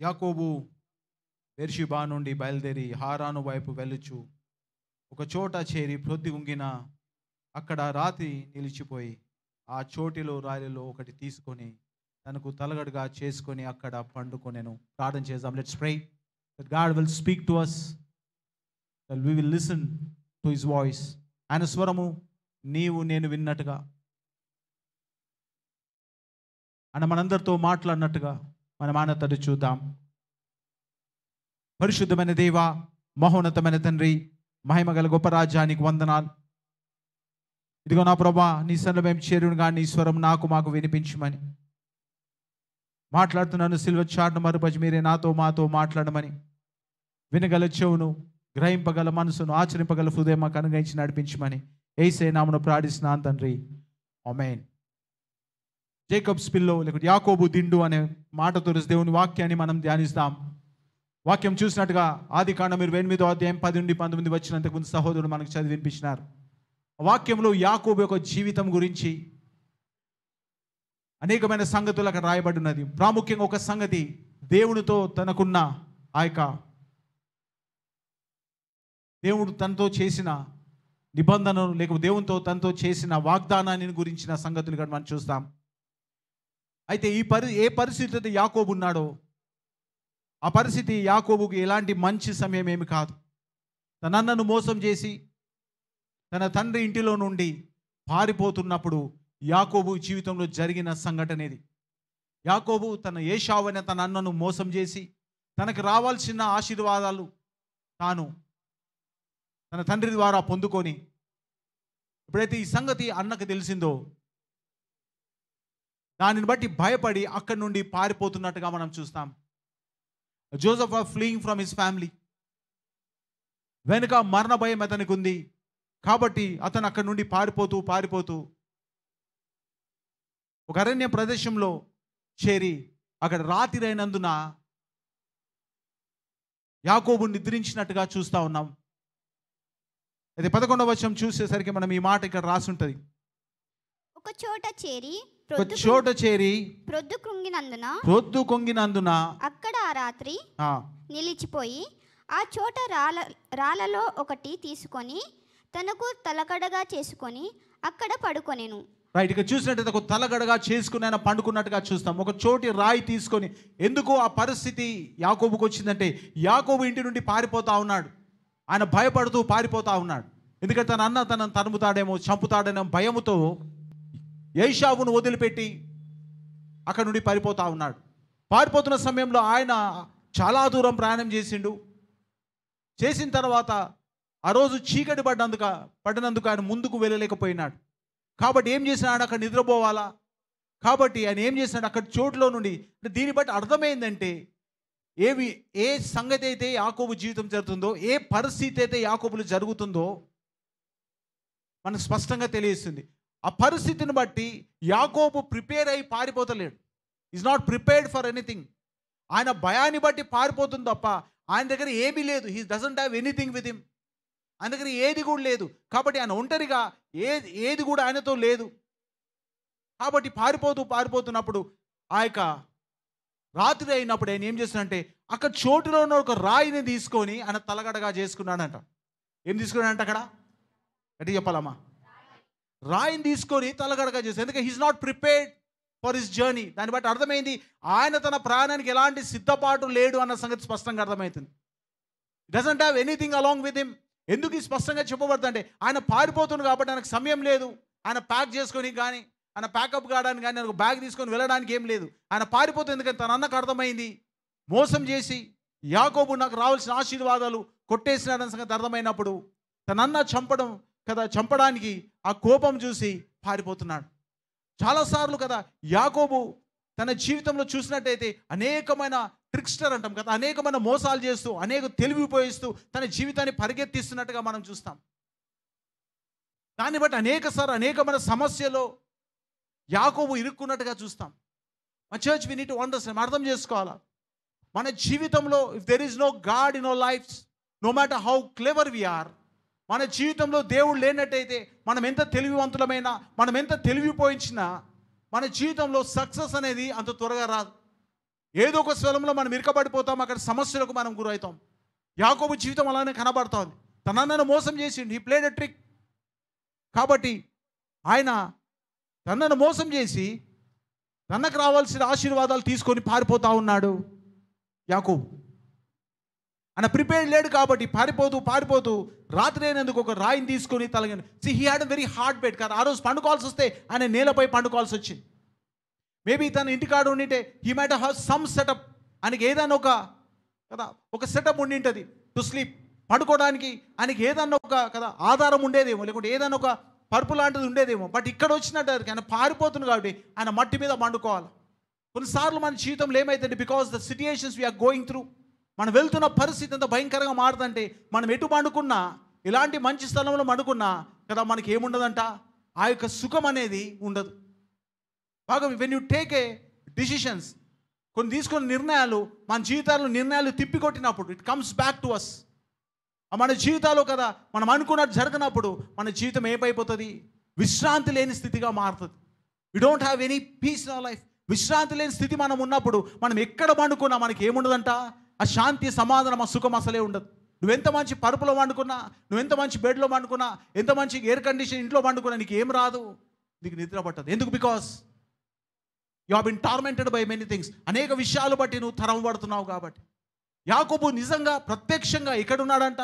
యాకోబు బెర్షిబా నుండి బయలుదేరి హారాను వైపు వెళ్ళుచు ఒక చోట చేరి ప్రొద్దు గుంగిన అక్కడ రాత్రి నిలిచిపోయి ఆ చోటిలో రాయిలో ఒకటి తీసుకొని తనకు తలగడగా చేసుకొని అక్కడ పండుకొనెను. ప్రార్థన చేద్దాం. Let's pray that God will speak to us, that we will listen to his voice. ఆయన స్వరము నీవు నేను విన్నట్టుగా, ఆయన మనందరితో మాట్లాడినట్టుగా మనం ఆయన తడు చూద్దాం. పరిశుద్ధమైన దేవ, మహోన్నతమైన తండ్రి, మహిమగల గొప్ప రాజ్యానికి వందనాలు. ఇదిగో నా ప్రభా, నీ సన్నిధిలో మేము చేరునుగా నీ స్వరం మాకు వినిపించమని మాట్లాడుతున్నాను. సిల్వర్ చాట్ను మరుపచి మీరే నాతో మాతో మాట్లాడమని, వినగల చెవును, గ్రహింపగల మనసును, ఆచరింపగల హృదయం మాకు అనుగ్రహించి నడిపించమని యేసే నామమున ప్రార్థిస్తున్నాను తండ్రి, ఆమేన్. జేకబ్స్ పిల్లో లేకపోతే యాకోబు దిండు అనే మాటతో దేవుని వాక్యాన్ని మనం ధ్యానిస్తాం. వాక్యం చూసినట్టుగా ఆది కాండం 28వ అధ్యాయం 10 నుండి 19 వచ్చినంతకు ముందు సహోదరుడు మనకు చదివి వినిపించినారు. వాక్యంలో యాకోబు యొక్క జీవితం గురించి అనేకమైన సంగతులు అక్కడ రాయబడి ఉన్నది. ప్రాముఖ్యంగా ఒక సంగతి, దేవునితో తనకున్న ఆ యొక్క దేవుడు తనతో చేసిన నిబంధనలు, లేకపోతే దేవునితో తనతో చేసిన వాగ్దానాన్ని గురించిన సంగతులు ఇక్కడ మనం చూస్తాం. అయితే ఏ పరిస్థితి అయితే యాకోబు ఉన్నాడో ఆ పరిస్థితి యాకోబుకి ఎలాంటి మంచి సమయం ఏమి కాదు. తన అన్నను మోసం చేసి తన తండ్రి ఇంటిలో నుండి పారిపోతున్నప్పుడు యాకోబు జీవితంలో జరిగిన సంఘటన ఇది. యాకోబు తన ఏశావు అనే తన అన్నను మోసం చేసి తనకు రావాల్సిన ఆశీర్వాదాలు తాను తన తండ్రి ద్వారా పొందుకొని, ఎప్పుడైతే ఈ సంగతి అన్నకు తెలిసిందో దానిని బట్టి భయపడి అక్కడి నుండి పారిపోతున్నట్టుగా మనం చూస్తాం. Joseph are fleeing from his family. వెనుక మరణ భయం అతనికి ఉంది కాబట్టి అతను అక్కడి నుండి పారిపోతూ ఒక అరణ్య ప్రదేశంలో చేరి అక్కడ రాత్రి అయినందున యాకోబు నిద్రించినట్టుగా చూస్తూ ఉన్నాం. అయితే 11వ వచనం చూసేసరికి మనం ఈ మాట ఇక్కడ రాసి ఉంటుంది. ఒక చోట చేరి ప్రొద్దు కొంగినందున అక్కడ ఆ రాత్రి నిలిచిపోయి ఆ చోట రాళ్ళలో ఒకటి తీసుకొని తనకు తలగడగా చేసుకొని అక్కడ పడుకొనెను. రైట్, ఇక్కడ చూసినట్టయితే ఒక తలగడగా చేసుకుని ఆయన పండుకున్నట్టుగా చూస్తాం. ఒక చోటి రాయి తీసుకొని, ఎందుకు ఆ పరిస్థితి యాకోబుకు వచ్చిందంటే యాకోబు ఇంటి నుండి పారిపోతా ఉన్నాడు. ఆయన భయపడుతూ పారిపోతా ఉన్నాడు. ఎందుకంటే తన అన్న తనను తరుముతాడేమో, చంపుతాడేమో భయముతో ఏశావును వదిలిపెట్టి అక్కడ నుండి పారిపోతా ఉన్నాడు. పారిపోతున్న సమయంలో ఆయన చాలా దూరం ప్రయాణం చేసిన తర్వాత ఆ రోజు చీకటి పడినందుకు ఆయన ముందుకు వెళ్ళలేకపోయినాడు. కాబట్టి ఏం చేసినాడు, అక్కడ నిద్రపోవాలా. కాబట్టి ఆయన ఏం చేసినాడు, అక్కడ చోటులో నుండి, దీన్ని బట్టి అర్థమైందంటే ఏ సంగతి అయితే యాకోబు జీవితం జరుగుతుందో, ఏ పరిస్థితి అయితే యాకోబులు జరుగుతుందో మనకు స్పష్టంగా తెలియస్తుంది. ఆ పరిస్థితిని బట్టి యాకోబు ప్రిపేర్ అయి పారిపోతలేడు. Is not prepared for anything. ఆయన భయాన్ని బట్టి పారిపోతుంది తప్ప ఆయన దగ్గర ఏమీ లేదు. He doesn't have anything with him. ఆయన దగ్గర ఏది కూడా లేదు. కాబట్టి ఆయన ఒంటరిగా ఏది కూడా ఆయనతో లేదు. కాబట్టి పారిపోతున్నప్పుడు ఆ యొక్క రాత్రి అయినప్పుడు ఆయన ఏం చేస్తున్నాడంటే అక్కడ చోటులో ఉన్న ఒక రాయిని తీసుకొని ఆయన తలగడగా చేసుకున్నాడంట. ఏం తీసుకున్నాడంట అక్కడ అంటే చెప్పాలమ్మా, రాయిని తీసుకొని తలగడగా చేస్తాడు. ఎందుకంటే he's not prepared for his journey. దాన్ని బట్టి అర్థమైంది ఆయన తన ప్రయాణానికి ఎలాంటి సిద్ధపాటు లేడు అన్న సంగతి స్పష్టంగా అర్థమవుతుంది. Doesn't have anything along with him. ఎందుకు ఈ స్పష్టంగా చెప్పబడుతుంది అంటే ఆయన పారిపోతుంది కాబట్టి ఆయనకు సమయం లేదు. ఆయన ప్యాక్ చేసుకొని కానీ, ఆయన ప్యాకప్ కావడానికి కానీ, ఆయన బ్యాగ్ తీసుకొని వెళ్ళడానికి ఏం లేదు. ఆయన పారిపోతుంది ఎందుకంటే తన అన్నకు అర్థమైంది మోసం చేసి యాకోబు నాకు రావాల్సిన ఆశీర్వాదాలు కొట్టేసినాడన్న సంగతి అర్థమైనప్పుడు తన అన్న చంపడానికి ఆ కోపం చూసి పారిపోతున్నాడు. చాలాసార్లు కదా యాకోబు తన జీవితంలో చూసినట్టయితే అనేకమైన ట్రిక్స్టర్ అంటాం కదా, అనేకమైన మోసాలు చేస్తూ, అనేక తెలివి ఉపయోగిస్తూ తన జీవితాన్ని పరిగెత్తిస్తున్నట్టుగా మనం చూస్తాం. దాన్ని బట్టి అనేకమైన సమస్యలో యాకోబు ఇరుక్కున్నట్టుగా చూస్తాం. మా church we need to understand, అర్థం చేసుకోవాలా. మన జీవితంలో if there is no God in our lives, no matter how clever we are, మన జీవితంలో దేవుడు లేనట్టయితే మనం ఎంత తెలివివంతులమైనా, మనం ఎంత తెలివిపోయించినా మన జీవితంలో సక్సెస్ అనేది అంత త్వరగా రాదు. ఏదో ఒక స్థలంలో మనం ఇరకబడిపోతాం, అక్కడ సమస్యలకు మనం గురవుతాం. యాకోబు జీవితం అలానే కనబడుతోంది. తన అన్నను మోసం చేసిండు, హీ ప్లేడ్ ఎ ట్రిక్. కాబట్టి ఆయన తనను మోసం చేసి తనకు రావాల్సిన ఆశీర్వాదాలు తీసుకొని పారిపోతా ఉన్నాడు యాకోబు. ఆయన ప్రిపేర్డ్ లేడు కాబట్టి పారిపోతూ రాత్రి అయినందుకు ఒక రాయిని తీసుకొని తలగని. He had a very hard bed కదా. ఆ రోజు పండుకోవాల్సి వస్తే ఆయన నేలపై పండుకోవాల్సి వచ్చింది. మేబీ తన ఇంటికాడ ఉండింటే he might have some setup. ఆయనకి ఏదైనా ఒక కదా ఒక సెటప్ ఉండింటుంది టు స్లీప్, పడుకోవడానికి. ఆయనకి ఏదన్నా ఒక కదా ఆధారం ఉండేదేమో, లేకుంటే ఏదైనా ఒక పరుపు లాంటిది ఉండేదేమో. బట్ ఇక్కడ వచ్చినట్టు ఆయన పారిపోతుంది కాబట్టి ఆయన మట్టి మీద పండుకోవాలి. కొన్నిసార్లు మన జీవితంలో ఏమైతుంది, because the situations we are going through, మనం వెళ్తున్న పరిస్థితి ఎంత భయంకరంగా మారుతుంటే మనం ఎటు పండుకున్నా, ఇలాంటి మంచి స్థలంలో పండుకున్నా కదా మనకి ఏముండదంట, ఆ యొక్క సుఖం అనేది ఉండదు. బాగా when you take a decisions, కొన్ని తీసుకున్న నిర్ణయాలు మన జీవితాల్లో నిర్ణయాలు తిప్పికొట్టినప్పుడు it comes back to us. మన జీవితాల్లో కదా మనం అనుకున్నట్టు జరగనప్పుడు మన జీవితం ఏమైపోతుంది, విశ్రాంతి లేని స్థితిగా మారుతుంది. We don't have any peace in our life. విశ్రాంతి లేని స్థితి మనం ఉన్నప్పుడు మనం ఎక్కడ పండుకున్నా మనకి ఏముండదంట, ఆ శాంతి, సమాధానం, ఆ సుఖం అసలే ఉండదు. నువ్వెంత మంచి పరుపులో వండుకున్నా, నువ్వెంత మంచి బెడ్లో వండుకున్నా, ఎంత మంచి ఎయిర్ కండిషన్ ఇంట్లో వండుకున్నా నీకు ఏం రాదు, నీకు నిద్ర పట్టదు. ఎందుకు? Because you have been tormented by many things. అనేక విషయాలు బట్టి నువ్వు తరం పడుతున్నావు కాబట్టి. యాకోబు నిజంగా ప్రత్యక్షంగా ఎక్కడున్నాడంట,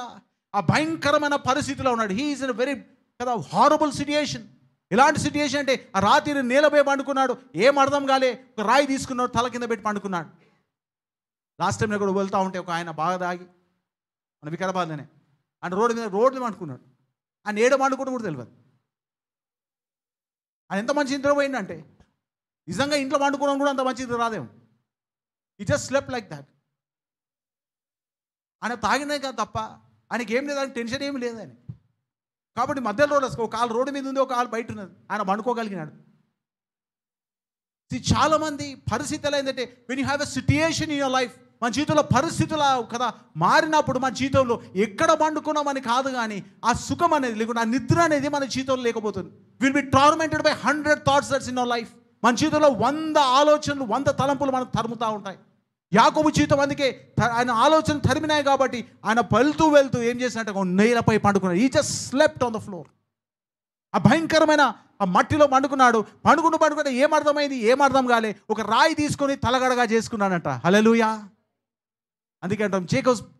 ఆ భయంకరమైన పరిస్థితిలో ఉన్నాడు. హీ ఈజ్ ఇన్ వెరీ కదా హారబుల్ సిట్యుయేషన్. ఎలాంటి సిట్యుయేషన్ అంటే ఆ రాత్రి నేలపై పండుకున్నాడు, ఏం అర్థం కాలే, ఒక రాయి తీసుకున్నాడు, తల కింద పెట్టి పండుకున్నాడు. లాస్ట్ టైం నేను కూడా వెళ్తూ ఉంటే ఒక ఆయన బాగా దాగి, మన వికారాబాద్లోనే, ఆయన రోడ్లు పండుకున్నాడు. ఆయన ఏడ పండుకుంటూ కూడా తెలియదు. ఆయన ఎంత మంచి ఇంట్లో పోయిందంటే నిజంగా ఇంట్లో పండుకోవడం కూడా అంత మంచిది రాదేమో. ఈ జస్ట్ స్లెప్ లైక్ దాట్. ఆయన తాగినాయి కదా తప్ప ఆయనకి ఏం లేదు, ఆయన టెన్షన్ ఏమి లేదు ఆయన. కాబట్టి మధ్యలో రోడ్ ఒక కాలు రోడ్డు మీద ఉంది, ఒక కాలు బయట ఉన్నది, ఆయన పండుకోగలిగినాడు. చాలామంది పరిస్థితులు ఏంటంటే when you have a situation in your life, మన జీవితంలో పరిస్థితుల కదా మారినప్పుడు మన జీవితంలో ఎక్కడ పండుకున్నామని కాదు, కానీ ఆ సుఖం అనేది లేకుండా ఆ నిద్ర అనేది మన జీవితంలో లేకపోతుంది. Will be tormented by 100 thoughts that's in our life. మన జీవితంలో 100 ఆలోచనలు, 100 తలంపులు మనకు తరుముతూ ఉంటాయి. యాకోబు జీవితం అందుకే ఆయన ఆలోచన తరిమినాయి కాబట్టి ఆయన వెళ్తూ ఏం చేసినట్టు ఒక నేలపై పండుకున్నాడు. ఈ just slept on the floor. ఆ భయంకరమైన ఆ మట్టిలో పండుకుంటే ఏం అర్థం కాలే, ఒక రాయి తీసుకొని తలగడగా చేసుకున్నాడంట. హల్లెలూయా. అందుకే అంటాం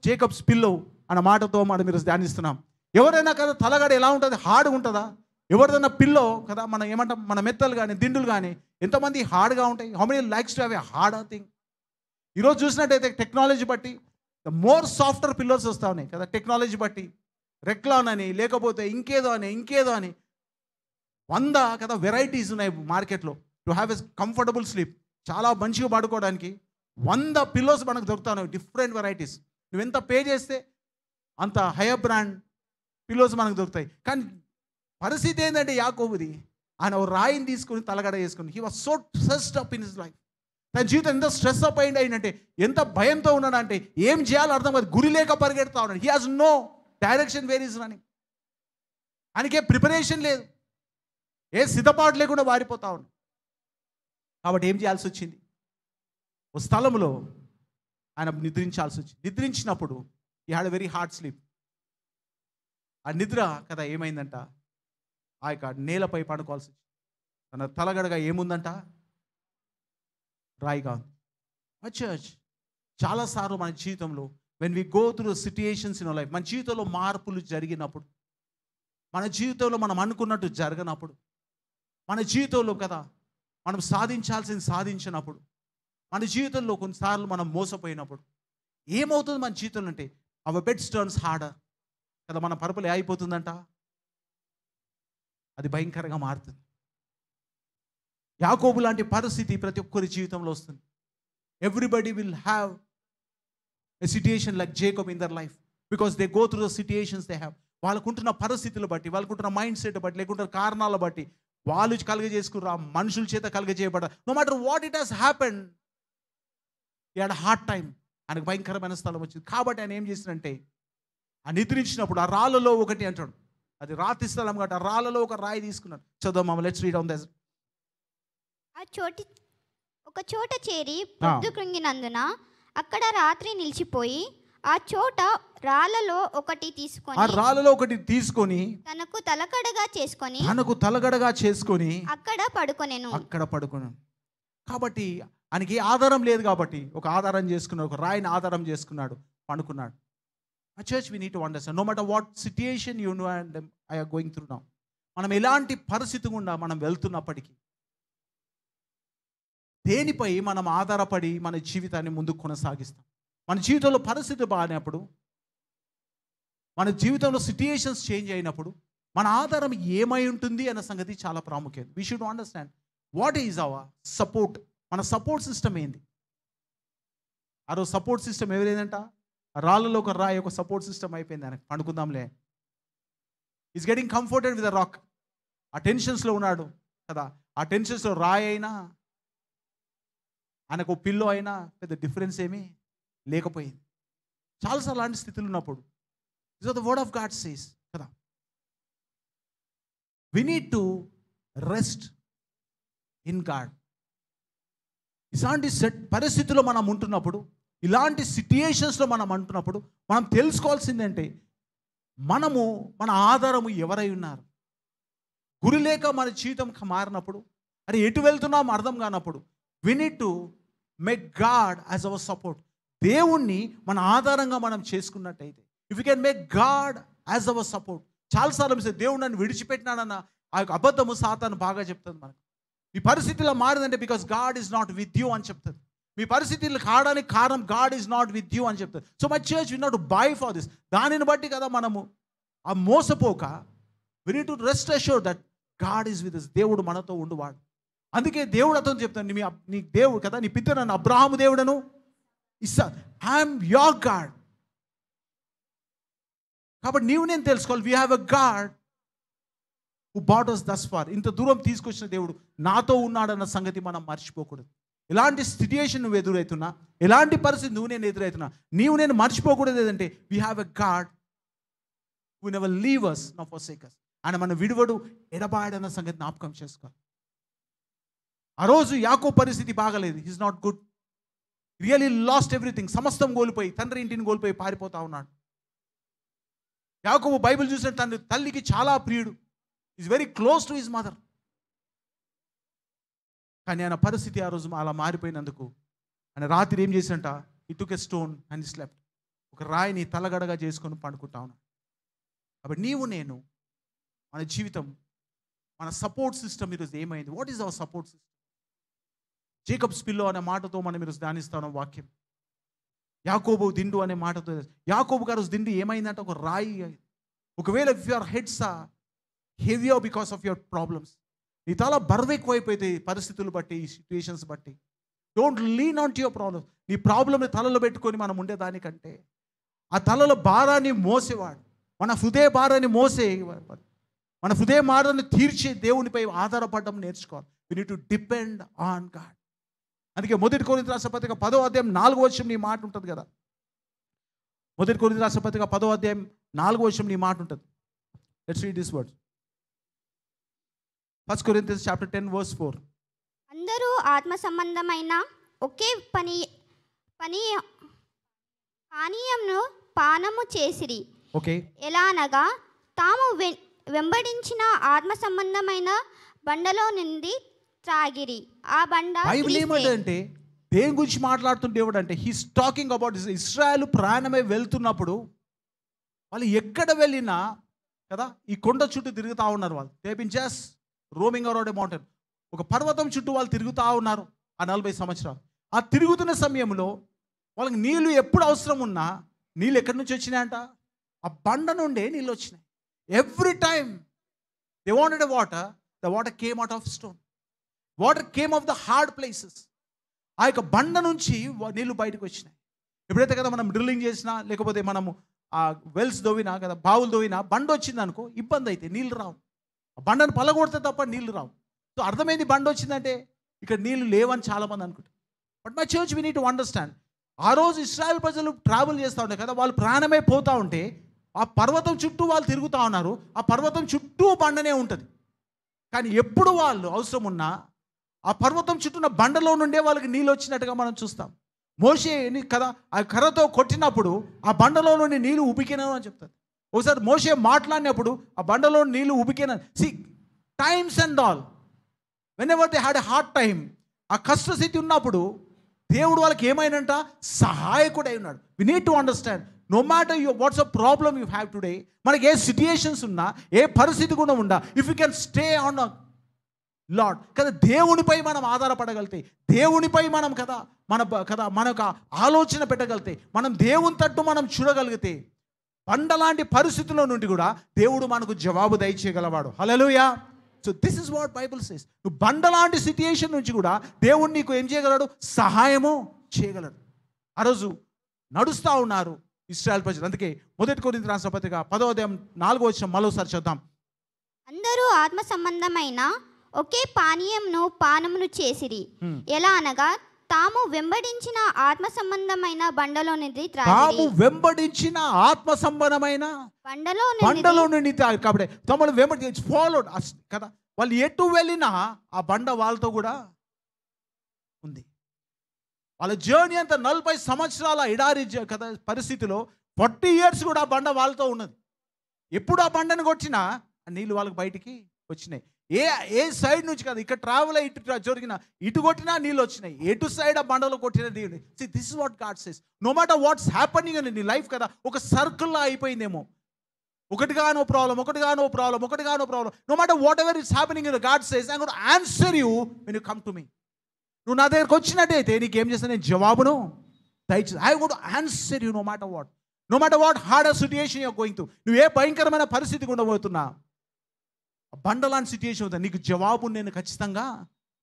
జేకబ్స్ పిల్లో అన్న మాటతో మనం మీరు ధ్యానిస్తున్నాం. ఎవరైనా కదా తలగడ ఎలా ఉంటుంది, హార్డ్గా ఉంటుందా? ఎవరిదైనా పిల్లో కదా మనం ఏమంటాం, మన మెత్తలు కానీ దిండులు కానీ ఎంతమంది హార్డ్గా ఉంటాయి. How many likes to have a hard thing. ఈరోజు చూసినట్టయితే టెక్నాలజీ బట్టి ద మోర్ సాఫ్ట్వేర్ పిల్లోస్ వస్తూ ఉన్నాయి కదా. టెక్నాలజీ బట్టి రెక్లాన్ అని, లేకపోతే ఇంకేదో అని 100 కదా వెరైటీస్ ఉన్నాయి మార్కెట్లో to have a comfortable sleep. చాలా మంచిగా పడుకోవడానికి 100 పిల్లోస్ మనకు దొరుకుతాయి, డిఫరెంట్ వెరైటీస్. నువ్వు ఎంత పే చేస్తే అంత హైయర్ బ్రాండ్ పిల్లోస్ మనకు దొరుకుతాయి. కానీ పరిస్థితి ఏంటంటే యాకోబుది, ఆయన ఒక రాయిని తీసుకుని తలగడ చేసుకుని he was so stressed up in his life. తన జీవితం ఎంత స్ట్రెస్ అప్ అయిందంటే, ఎంత భయంతో ఉన్నాడంటే ఏం చేయాలో అర్థం కాదు, గురి లేక పరిగెడతా ఉన్నాడు. He has no direction where is running. ఆయనకే ప్రిపరేషన్ లేదు, ఏ సిద్ధపాటు లేకుండా వారిపోతా ఉన్నాడు. కాబట్టి ఏం చేయాల్సి వచ్చింది, ఒక స్థలంలో ఆయన నిద్రించాల్సి వచ్చింది. నిద్రించినప్పుడు ఈ had a very hard sleep. ఆ నిద్ర కదా ఏమైందంట, ఆ యొక్క నేలపై పడుకోవాల్సి వచ్చింది. తన తలగడగా ఏముందంట, రాయిగా ఉంది. చర్చ్ చాలాసార్లు మన జీవితంలో when we go through situations in life, మన జీవితంలో మార్పులు జరిగినప్పుడు, మన జీవితంలో మనం అనుకున్నట్టు జరగనప్పుడు, మన జీవితంలో కదా మనం సాధించాల్సింది సాధించినప్పుడు, మన జీవితంలో కొన్నిసార్లు మనం మోసపోయినప్పుడు ఏమవుతుంది మన జీవితంలో అంటే అవర్ బెడ్స్ టర్న్స్ హార్డర్ కదా. మన పరుపులు అయిపోతుందంట, అది భయంకరంగా మారుతుంది. యాకోబు లాంటి పరిస్థితి ప్రతి ఒక్కరి జీవితంలో వస్తుంది. Everybody will have a situation like Jacob in their life because they go through the situations they have. వాళ్ళకుంటున్న పరిస్థితులు బట్టి, వాళ్ళకుంటున్న మైండ్ సెట్ బట్టి, లేకుంటే కారణాల బట్టి వాళ్ళు కలుగజేసుకున్న మనుషుల చేత కలుగజేయబడ, no matter what it has happened, he had hard time. ఆయనకు భయంకరమైన స్థలం వచ్చింది. కాబట్టి ఆయన ఏం చేసినంటే, ఆ నిద్రించినప్పుడు ఆ రాళ్ళలో ఒకటి అంటాడు, అది రాతి స్థలం కాబట్టి ఆ రాళ్ళలో ఒక రాయి తీసుకున్నాడు. చదువు మామ, లెట్స్ రీడ్ ఆన్ దిస్. ఒక చోట చేరి పొద్దు కృంగినందున అక్కడ రాత్రి నిలిచిపోయి ఆ చోట రాళ్ళలో ఒకటి తీసుకొని తనకు తలగడగా చేసుకొని అక్కడ పడుకొనెను. కాబట్టి ఆయనకి ఆధారం లేదు కాబట్టి ఒక ఆధారం చేసుకున్నాడు, ఒక రాయిని ఆధారం చేసుకున్నాడు, పండుకున్నాడు. ఆ church we need to understand no matter what situation you know and I are going through now. మనం ఎలాంటి పరిస్థితి గుండా మనం వెళ్తున్నప్పటికీ దేనిపై మనం ఆధారపడి మన జీవితాన్ని ముందుకు కొనసాగిస్తాం. మన జీవితంలో పరిస్థితి బాగానప్పుడు, మన జీవితంలో సిట్యుయేషన్స్ చేంజ్ అయినప్పుడు మన ఆధారం ఏమై ఉంటుంది అన్న సంగతి చాలా ప్రాముఖ్యం. We should understand what is our support. మన సపోర్ట్ సిస్టమ్ ఏంది? ఆ రోజు సపోర్ట్ సిస్టమ్ ఎవరేదంట? రాళ్ళలో ఒక రాయి ఒక సపోర్ట్ సిస్టమ్ అయిపోయింది. ఆయనకు పండుకుందాంలే, is getting comforted with the rock. ఆ టెన్షన్స్లో ఉన్నాడు కదా, ఆ టెన్షన్స్లో రాయి అయినా ఆయనకు పిల్లో అయినా పెద్ద డిఫరెన్స్ ఏమీ లేకపోయింది. చాలాసార్లు అలాంటి స్థితిలో ఉన్నప్పుడు is the word of God says కదా, we need to rest in God. ఇలాంటి పరిస్థితుల్లో మనం ఉంటున్నప్పుడు, ఇలాంటి సిట్యుయేషన్స్లో మనం అంటున్నప్పుడు మనం తెలుసుకోవాల్సిందంటే మనము మన ఆధారము ఎవరై ఉన్నారు. గురి లేక మన జీవితం మారినప్పుడు, అది ఎటు వెళ్తున్నాం అర్థం కానప్పుడు, we need to make God as our support. దేవుణ్ణి మన ఆధారంగా మనం చేసుకున్నట్టయితే, if you can make God as our support. చాలాసార్లు దేవుడు నన్ను విడిచిపెట్టినాడన్న ఆ యొక్క అబద్ధము సాతాను బాగా చెప్తుంది మనకు. మీ పరిస్థితిలో మారిందంటే because God is not with you అని చెప్తుంది. మీ పరిస్థితులు కావడానికి కారణం God is not with you అని చెప్తుంది. So my church we not by for this. దానిని బట్టి కదా మనము ఆ మోసపోక we need to rest assure that God is with us. దేవుడు మనతో ఉండువాడు. అందుకే దేవుడు అతను చెప్తాను, నీ దేవుడు కదా, నీ పిత నన్ను అబ్రహాము దేవుడను ఐఎమ్ యోర్ గాడ్. కాబట్టి నీవు నేను తెలుసుకోవాలి, we have a God who brought us thus far. ఇంత దూరం తీసుకొచ్చిన దేవుడు నాతో ఉన్నాడన్న సంగతి మనం మర్చిపోకూడదు. ఎలాంటి సిట్యుయేషన్ నువ్వు ఎదురవుతున్నా, ఎలాంటి పరిస్థితి నువ్వు నేను ఎదురవుతున్నా, నీవు నేను మర్చిపోకూడదు ఏదంటే we have a God who never leave us nor forsake us. ఆయన మన విడువడు, ఎడబాయడన్న సంగతి జ్ఞాపకం చేసుకోవాలి. ఆ రోజు యాకోబు పరిస్థితి బాగలేదు. He's not good, really lost everything. సమస్తం కోల్పోయి, తండ్రి ఇంటిని కోల్పోయి పారిపోతా ఉన్నాడు. యాకోబు బైబిల్ చూసిన తల్లికి చాలా ప్రియుడు, is very close to his mother. కానీ ఆయన పరిస్థితి ఆ రోజు అలా మారిపోయినందుకు ఆయన రాత్రి ఏం చేసినట్ట, హి టుక్ ఎ స్టోన్ అండ్ స్లెప్ట్. ఒక రాయిని తలగడగా చేసుకొని పండుకుంటా ఉన్నాడు. కాబట్టి నీవు నేను మన జీవితం, మన సపోర్ట్ సిస్టమ్ ఈరోజు ఏమైంది? What is our support system? Jacob's pillow అనే మాటతో మనం ఈరోజు ధ్యానిస్తాం వాక్యం. యాకోబు దిండు అనే మాటతో, యాకోబు గారు దిండు ఏమైందంటే ఒక రాయి. ఒకవేళ if your heads are heavier because of your problems, నీ తల బరువు ఎక్కువైపోయింది పరిస్థితులు బట్టి, ఈ సిచ్యువేషన్స్ బట్టి, don't lean on to your problems. నీ ప్రాబ్లమ్ని తలలో పెట్టుకొని మనం ఉండేదానికంటే ఆ తలలో భారాన్ని మోసేవాడు, మన హృదయ భారాన్ని మన హృదయ భారాన్ని తీర్చే దేవునిపై ఆధారపడడం నేర్చుకోవాలి. We need to depend on God. అందుకే మొదటి కొరింథీ రాసిన పత్రిక 10వ అధ్యాయం 4వ వచనం నీ మాట ఉంటుంది కదా. మొదటి కొరింథీ రాసిన పత్రిక 10వ అధ్యాయం 4వ వచనం నీ మాట ఉంటుంది. Let's read this words. 1 Corinthians chapter 10 verse 4. అందరూ ఆత్మ సంబంధమైన ఒకే పానీయంను పానము చేసిరి. ఓకే, ఎలా అనగా తాము వెంబడించిన ఆత్మ సంబంధమైన బండలో నుండి త్రాగిరి. ఆ బండ బైబిల్ ఏమంటే దేని గురించి మాట్లాడుతున్న దేవుడు అంటే హీస్ టాకింగ్ అబౌట్ ఇశ్రాయేలు ప్రయాణమై వెళ్తున్నప్పుడు వాళ్ళు ఎక్కడ వెళ్ళినా కదా ఈ కొండ చుట్టూ తిరుగుతూ ఉన్నారు. వాళ్ళు they been just roaming around a mountain. ఒక పర్వతం చుట్టూ వాళ్ళు తిరుగుతూ ఉన్నారు ఆ 40 సంవత్సరాలు. ఆ తిరుగుతున్న సమయంలో వాళ్ళకి నీళ్ళు ఎప్పుడు అవసరం ఉన్నా నీళ్ళు ఎక్కడి నుంచి వచ్చినాయంట? ఆ బండ నుండే నీళ్ళు వచ్చినాయి. Every time they wanted a water, the water came out of stone. Water came of the hard places. ఆ యొక్క బండ నుంచి నీళ్ళు బయటకు వచ్చినాయి. ఎప్పుడైతే కదా మనం డ్రిల్లింగ్ చేసినా, లేకపోతే మనము ఆ వెల్స్ దోవినా కదా, బావులు దోవినా, బండ వచ్చింది అనుకో ఇబ్బంది అయితే నీళ్ళు రావు. ఆ బండను పలగొడితే తప్ప నీళ్ళు రావు. సో అర్థమైంది, బండ వచ్చిందంటే ఇక్కడ నీళ్ళు లేవని చాలామంది అనుకుంటారు. But my church we need to understand, ఆ రోజు ఇశ్రాయేల్ ప్రజలు ట్రావెల్ చేస్తూ ఉంటారు కదా, వాళ్ళు ప్రాణమే పోతూ ఉంటే ఆ పర్వతం చుట్టూ వాళ్ళు తిరుగుతూ ఉన్నారు. ఆ పర్వతం చుట్టూ బండనే ఉంటుంది. కానీ ఎప్పుడు వాళ్ళు అవసరం ఉన్నా ఆ పర్వతం చుట్టూ ఉన్న బండలో నుండే వాళ్ళకి నీళ్ళు వచ్చినట్టుగా మనం చూస్తాం. మోషేని కదా ఆ కర్రతో కొట్టినప్పుడు ఆ బండలో నుండి నీళ్ళు ఉబికినాను అని చెప్తారు. ఒకసారి మోషే మాట్లాడినప్పుడు ఆ బండలో నీళ్ళు ఉబికినాను. See times and all whenever they had a hard time, ఆ కష్టస్థితి ఉన్నప్పుడు దేవుడు వాళ్ళకి ఏమైనంట సహాయకుడై ఉన్నాడు. We need to understand, no matter you what's a problem you have today, మనకి ఏ సిచ్యుయేషన్స్ ఉన్నా ఏ పరిస్థితి కూడా ఉందా, if you can stay on Lord కదా, దేవునిపై మనం ఆధారపడగలితే, దేవునిపై మనం మన యొక్క ఆలోచన పెట్టగలితే, మనం దేవుని తట్టు మనం చూడగలిగితే, బండలాంటి పరిస్థితుల్లో నుండి కూడా దేవుడు మనకు జవాబు దయచేయగలవాడు. Hallelujah. So this is what Bible says. నువ్వు బండలాంటి సిచ్యుయేషన్ నుంచి కూడా దేవుడు నీకు ఏం చేయగలడు, సహాయము చేయగలడు. ఆ రోజు నడుస్తూ ఉన్నారు ఇశ్రాయేల్ ప్రజలు. అందుకే 1 కొరింథీ రాసిన పత్రిక 10వ అధ్యాయం 4వ వచనం మరోసారి చదువుదాం. అందరూ ఆత్మ సంబంధమైన ఒకే పానమును చేసిరి, ఎలా అనగా తాము వెంబడించిన ఆత్మ సంబంధమైన బండలోనిది తాము వెంబడించిన ఆత్మ సంబంధమైన బండలో నుండి త్రాగి. కాబట్టి తమను వెంబడి ఫాలోడ్ కదా, వాళ్ళు ఎటు వెళ్ళినా ఆ బండ వాళ్ళతో కూడా ఉంది. వాళ్ళ జర్నీ అంతా 40 సంవత్సరాల ఎడారి కదా పరిస్థితిలో 40 years కూడా ఆ బండ వాళ్ళతో ఉన్నది. ఎప్పుడు ఆ బండను కొట్టినా నీళ్ళు వాళ్ళకి బయటికి వచ్చినాయి. ఏ సైడ్ నుంచి కదా, ఇక్కడ ట్రావెల్ ఇటు జరిగిన ఇటు కొట్టినా నీళ్ళు వచ్చినాయి, ఎటు సైడ్ ఆ బండలో కొట్టిన నీళ్ళు. See this is what God says. No matter what's happening అని నీ లైఫ్ కదా ఒక సర్కిల్లో అయిపోయిందేమో, ఒకటిగానో problem. No matter whatever it's happening in God says, I got answer you when you come to me. నువ్వు నా దగ్గరకు వచ్చినట్టయితే నీకేం చేస్తాను, నేను జవాబును దయచేసి I got answer you no matter what hard situation you're going to. నువ్వు ఏ భయంకరమైన పరిస్థితికి ఉండబోతున్నా, బండలాంటి సిచ్యుయేషన్ అవుతుంది, నీకు జవాబు నేను ఖచ్చితంగా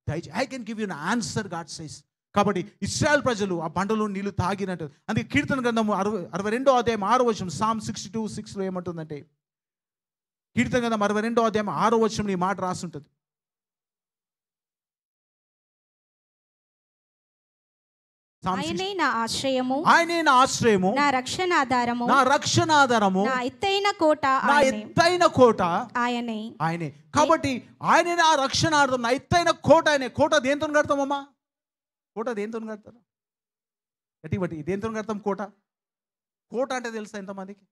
దయచేసి I can give you an answer God says. కాబట్టి ఇశ్రాయేల్ ప్రజలు ఆ బండలో నీళ్లు తాగినట్టు. అందుకే కీర్తన గ్రంథము 62వ అధ్యాయం 6వ వచనం, Psalm 62:6 ఏమంటుందంటే, కీర్తన గ్రంథం 62వ అధ్యాయం 6వ వచనం ఈ మాట రాస్తుంటుంది. ఆయనే నా ఆశ్రయము, నా రక్షణాధారము, నా ఎత్తైన కోట ఆయనే. కాబట్టి ఆయనే నా రక్షణార్థం, నా ఎత్తైన కోట ఆయనే. కోట దేంతో కడతామమ్మా? కోట దేంతో కడతారు? గట్టి బట్టి దేంతో కడతాం కోట? కోట అంటే తెలుసా ఎంతమందికి?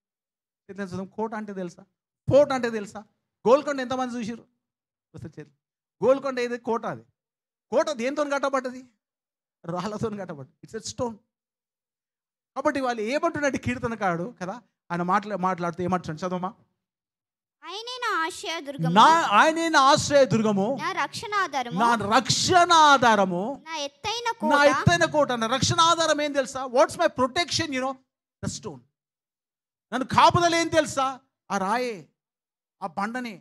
కోట అంటే తెలుసా? ఫోర్ట్ అంటే తెలుసా? గోల్కొండ ఎంతమంది చూసారు? గోల్కొండ ఏది కోట? అది కోట దేంతో కట్టబడ్డది? రాళ్ళతో కట్టబడ్డది. It's a stone. కాబట్టి వాళ్ళు ఏమంటున్నట్టు కీర్తనకారుడు కదా, ఆయన మాట్లాడుతూ ఏమంటున్నాడు చదవమా? ఆయనే నా ఆశ్రయ దుర్గము, నా రక్షణాధారము, నా ఎత్తైన కోట. నా రక్షణాధారం ఏం తెలుసా? What's my protection? You know the stone. నన్ను కాపుదల ఏం తెలుసా? ఆ రాయే, ఆ బండనే.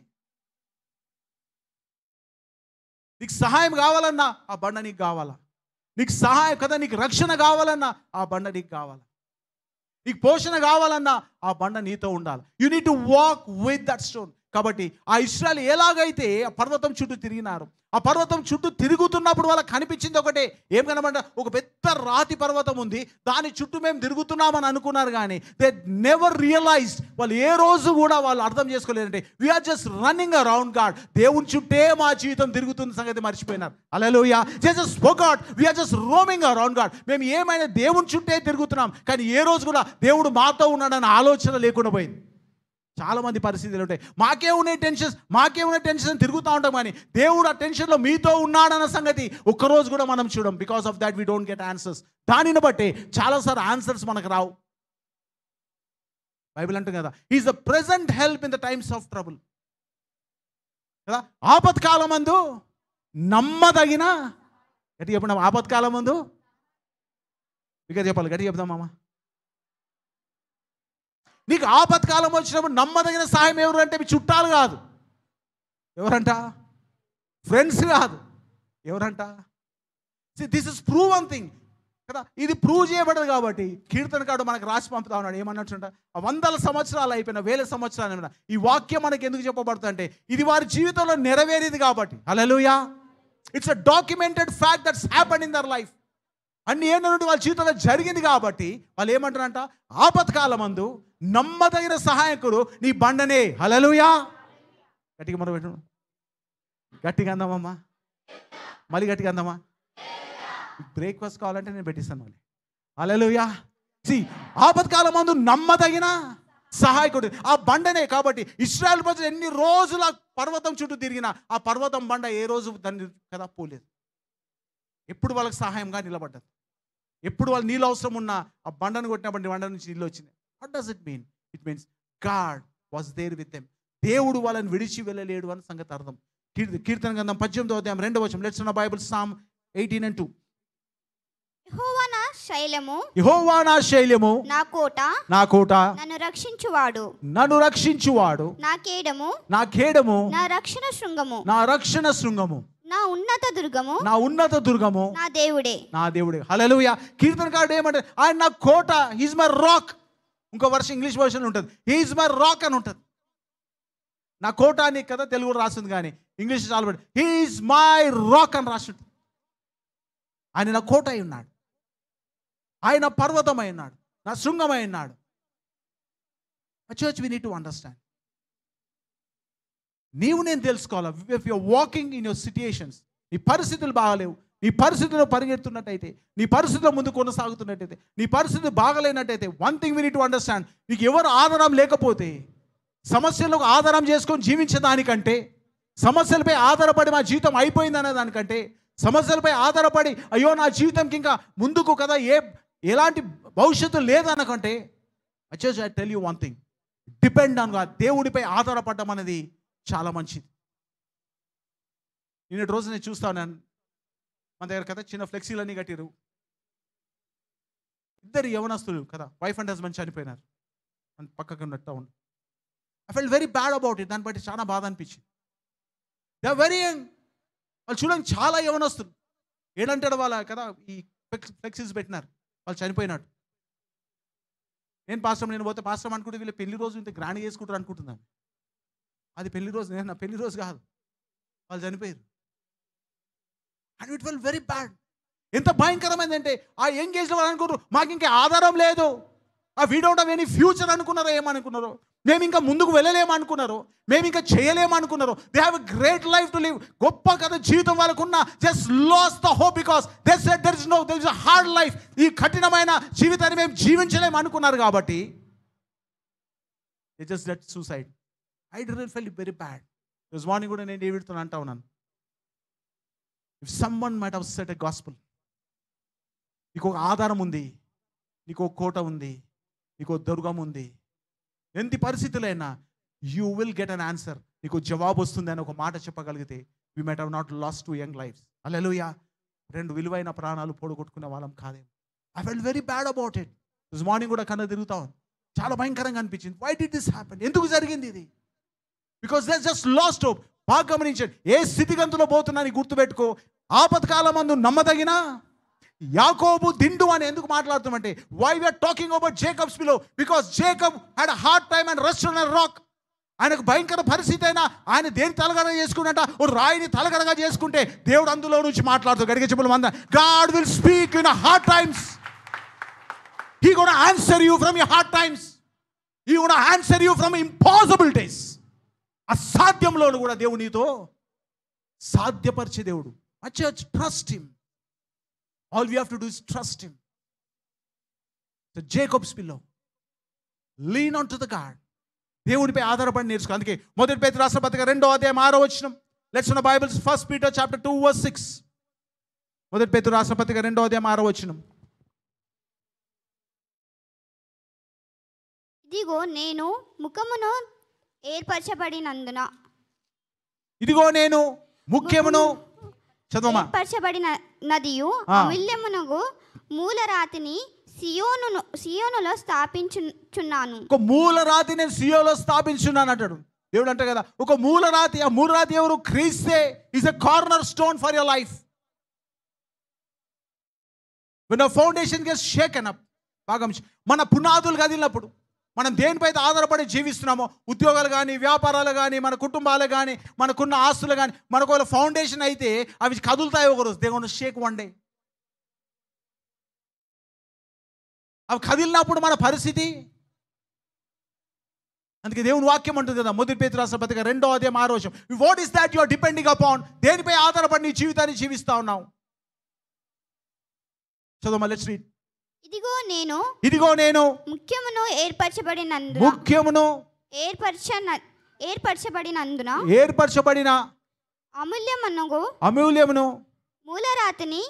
నీకు సహాయం కావాలన్నా ఆ బండ నీకు కావాలా? నీకు సహాయం కదా, నీకు రక్షణ కావాలన్నా ఆ బండ నీకు కావాలా? నీకు పోషణ కావాలన్నా ఆ బండ నీతో ఉండాలి. You need to walk with that stone. కాబట్టి ఆ ఇశ్రాయేలు ఎలాగైతే ఆ పర్వతం చుట్టూ తిరిగినారు, ఆ పర్వతం చుట్టూ తిరుగుతున్నప్పుడు వాళ్ళకి కనిపించింది ఒకటే. ఏం కనబడ్డ? ఒక పెద్ద రాతి పర్వతం ఉంది, దాని చుట్టూ మేము తిరుగుతున్నామని అనుకున్నారు. కానీ దే నెవర్ రియలైజ్డ్, వాళ్ళు ఏ రోజు కూడా వాళ్ళు అర్థం చేసుకోలేదంటే we're just running around God. దేవుని చుట్టే మా జీవితం తిరుగుతున్న సంగతి మర్చిపోయినారు. Hallelujah. Just forgot we're just roaming around God. మేము ఏమైనా దేవుని చుట్టే తిరుగుతున్నాం, కానీ ఏ రోజు కూడా దేవుడు మాతో ఉన్నాడన్న ఆలోచన లేకుండా పోయింది. చాలా మంది పరిస్థితులు ఉంటాయి, మాకే ఉన్నాయి టెన్షన్ తిరుగుతూ ఉంటాం, కానీ దేవుడు ఆ టెన్షన్లో మీతో ఉన్నాడన్న సంగతి ఒక్కరోజు కూడా మనం చూడం. Because of that we don't get answers. దానిని బట్టి చాలాసార్లు ఆన్సర్స్ మనకు రావు. బైబిల్ అంటుంది కదా, is the present help in the times of trouble కదా. ఆపత్కాలం మందు నమ్మదగిన, గట్టి చెప్పండి, ఆపత్కాలం మందు ఇక చెప్పాలి, గట్టి చెప్దామమ్మా. నీకు ఆపత్కాలం వచ్చినప్పుడు నమ్మదగిన సాయం ఎవరు అంటే మీ చుట్టాలు కాదు. ఎవరంట? ఫ్రెండ్స్ కాదు. ఎవరంట? This is prove one thing కదా, ఇది ప్రూవ్ చేయబడదు. కాబట్టి కీర్తనకారుడు మనకు రాసి పంపుతా ఉన్నాడు. ఏమన్నట్టుంట, 100 సంవత్సరాలు అయిపోయినా, 1000 సంవత్సరాలు అయిపోయినా ఈ వాక్యం మనకి ఎందుకు చెప్పబడుతుంది అంటే ఇది వారి జీవితంలో నెరవేరేది కాబట్టి. Hallelujah. It's a documented fact that's happened in their life. అన్ని ఏళ్ళ నుండి వాళ్ళ జీవితంలో జరిగింది కాబట్టి వాళ్ళు ఏమంటారంట, ఆపత్కాలం మందు నమ్మదగిన సహాయకుడు నీ బండనే. హల్లెలూయా. గట్టిగా మనం గట్టిగా అందామమ్మా. మళ్ళీ గట్టిగా అందామా? బ్రేక్ఫాస్ట్ కావాలంటే నేను పెట్టిస్తాను మళ్ళీ. హల్లెలూయా. ఆపత్కాలం మందు నమ్మదగిన సహాయకుడు ఆ బండనే. కాబట్టి ఇశ్రాయేలు ప్రజలు ఎన్ని రోజుల పర్వతం చుట్టూ తిరిగినా ఆ పర్వతం బండ ఏ రోజు దాన్ని కదా పోలేదు. ఎప్పుడు వాళ్ళకి సహాయంగా నిలబడ్డది. ఎప్పుడు వాళ్ళు నీళ్ళు అవసరం ఉన్నా ఆ బండను కొట్టినప్పుడు బండ నుంచి నీళ్ళు వచ్చింది. What does it mean? It means God was there with them. దేవుడు వాళ్ళని విడిచి వెళ్ళలేడు అని సంగతి అర్థం. కీర్తన గ్రంథం 18వ అధ్యాయం 2వ వచనం. Let's read the Bible, Psalm 18:2. యెహోవా నా శైలము, యెహోవా నా శైలము, నా కోట, నా కోట, నన్ను రక్షించువాడు, నన్ను రక్షించువాడు, నా కేడము, నా కేడము, నా రక్షణ శృంగము, నా రక్షణ శృంగము, నా ఉన్నత దుర్గము, నా ఉన్నత దుర్గము, నా దేవుడే. నా దేవుడే. హల్లెలూయా. కీర్తనకారుడు ఏమంటే ఆయన నా కోట, హీజ్ మై రాక్. ఇంకో వర్షన్ ఇంగ్లీష్ వర్షన్ ఉంటుంది, హీజ్ మై రాక్ అని ఉంటుంది. నా కోట అని కదా తెలుగు రాస్తుంది, కానీ ఇంగ్లీష్ చాలా పెట్టి హీజ్ మై రాక్ అని రాసి ఉంటుంది. ఆయన నా కోట అయి ఉన్నాడు, ఆయన పర్వతమై ఉన్నాడు, నా శృంగమై ఉన్నాడు. Church we need to understand. నీవు నేను తెలుసుకోవాలి. If you're walking in your situations, నీ పరిస్థితులు బాగలేవు, నీ పరిస్థితుల్లో పరిగెడుతున్నట్టయితే, నీ పరిస్థితుల్లో ముందు కొనసాగుతున్నట్టయితే, నీ పరిస్థితి బాగలేనట్టయితే, one thing we need to understand. నీకు ఎవరు ఆధారం లేకపోతే, సమస్యలకు ఆధారం చేసుకొని జీవించేదానికంటే, సమస్యలపై ఆధారపడి మా జీవితం అయిపోయింది అనే దానికంటే, సమస్యలపై ఆధారపడి అయ్యో నా జీవితంకి ఇంకా ముందుకు కదా ఎలాంటి భవిష్యత్తు లేదనకంటే, I tell you one thing, depend on God. దేవుడిపై ఆధారపడడం అనేది చాలా మంచిది. నిన్నటి రోజు నేను చూస్తా ఉన్నాను, మన దగ్గర కదా చిన్న ఫ్లెక్సీలన్నీ కట్టిరు. ఇద్దరు యవనస్తులు కదా, వైఫ్ అండ్ హస్బెండ్ చనిపోయినారు. పక్కకు ఉన్నట్టు ఉంది. I felt very bad about it. దాన్ని బట్టి చాలా బాధ అనిపించింది. They are very young. వాళ్ళు చూడండి చాలా యవనస్తులు. ఏడంటాడు వాళ్ళ కదా ఈ ఫ్లెక్సీస్ పెట్టినారు, వాళ్ళు చనిపోయినాడు. నేను పోతే పాస్టర్ అనుకుంటే వీళ్ళు పెళ్లి రోజు ఇంత గ్రాండ్ చేసుకుంటారు అనుకుంటున్నాను. అది పెళ్లి రోజు, నేను నా పెళ్లి రోజు కాదు, వాళ్ళు చనిపోయారు. And it felt very bad. ఎంత భయంకరమైందంటే ఆ యంగ్ ఏజ్లో వాళ్ళు అనుకుంటారు మాకు ఇంకా ఆధారం లేదు, we don't have any future అనుకున్నారో, ఏమనుకున్నారో, మేము ఇంకా ముందుకు వెళ్ళలేమనుకున్నారో, మేము ఇంకా చేయలేమనుకున్నారో. They have a great life to live. గొప్ప కదా జీవితం వాళ్ళకున్న, just lose the hope because they said there is a hard life. ఈ కఠినమైన జీవితాన్ని మేము జీవించలేము అనుకున్నారు కాబట్టి they just let suicide. I did fell very bad. This morning కూడా నేను డేవిడ్తో అంటా ఉన్నాను, if someone might have set a gospel, నీకు ఒక ఆధారం ఉంది, నీకు ఒక కోట ఉంది, నీకు ఒక దుర్గం ఉంది, ఎంత పరిస్థితులైనా you will get an answer. నీకు జవాబు వస్తుంది అని ఒక మాట చెప్పగలిగితే we might have not lost 2 young lives. Hallelujah. 2 విలువైన ప్రాణాలు పోగొట్టుకునే వాళ్ళం కాదేమో. I felt very bad about it. This morning కూడా కన్నా తిరుగుతా ఉంది, చాలా భయంకరంగా అనిపించింది. Why did this happen? ఎందుకు జరిగింది ఇది? Because they just lost hope. బాగా గమనించండి, ఏ స్థితిగతులో పోతున్నా నీ గుర్తుపెట్టుకో, ఆపత్కాలం మందు నమ్మదగిన యాకోబు దిండు అని ఎందుకు మాట్లాడుతామంటే, why we're talking about Jacob's pillow, because Jacob had a hard time and rest on a rock. ఆయనకు భయంకర పరిస్థితి అయినా ఆయన దేని తలగడగా చేసుకున్నట, ఓ రాయిని తలగడగా చేసుకుంటే దేవుడు అందులో నుంచి మాట్లాడుతాడు. గడిగే చెప్పులు మంద, God will speak in hard times. He gonna answer you from your hard times. He gonna answer you from impossible days. అసాధ్యంలో కూడా దేవుడు నీతో సాధ్యపరిచే దేవుడు. ఆ church, trust him. All we have to do is trust him. So Jacob's pillow. Lean onto the God. దేవునిపై ఆధారపడి నేర్చుకో. అందుకే మొదటి పేతురు రాసిన పత్రిక 2వ అధ్యాయం 6వ వచనం. Let's read the Bible, 1 Peter chapter 2 verse 6. మొదటి పేతురు రాసిన పత్రిక 2వ అధ్యాయం 6వ వచనం. ఇదిగో నేను ముఖమును ఏర్పరచబడినందున, ఇదిగో నేను ముఖ్యమును చదవమా, ఏర్పరచబడిన నదియు అమూల్యమునగు మూలరాతిని సియోనులో స్థాపించుచున్నాను. ఒక మూలరాతి నేను సియోలో స్థాపించున్నాను అంటాడు దేవుడు. అంటే కదా ఒక మూలరాతి. ఆ మూలరాతి ఎవరు? క్రీస్తే. Is a corner stone for your life. when a foundation gets shaken up, బాగా మన పునాదులు కదిలినప్పుడు, మనం దేనిపై ఆధారపడి జీవిస్తున్నామో, ఉద్యోగాలు కానీ, వ్యాపారాలు కానీ, మన కుటుంబాలు కానీ, మనకున్న ఆస్తులు కానీ, మనకు ఒక ఫౌండేషన్ అయితే అవి కదులుతాయి ఒకరోజు. They gonna shake one day. అవి కదిలినప్పుడు మన పరిస్థితి అందుకే దేవుని వాక్యం అంటుంది కదా, మొదటి పేతురు రాసిన పత్రిక 2వ అధ్యాయం 6వ వచనం, what is that you are depending upon? దేనిపై ఆధారపడి నీ జీవితాన్ని జీవిస్తా ఉన్నావు? చదవమా, లెట్స్ రీడ్. ఇదిగో నేను ముఖ్యమును ఏర్పరచబడిన అమూల్యమును మూలరాతిని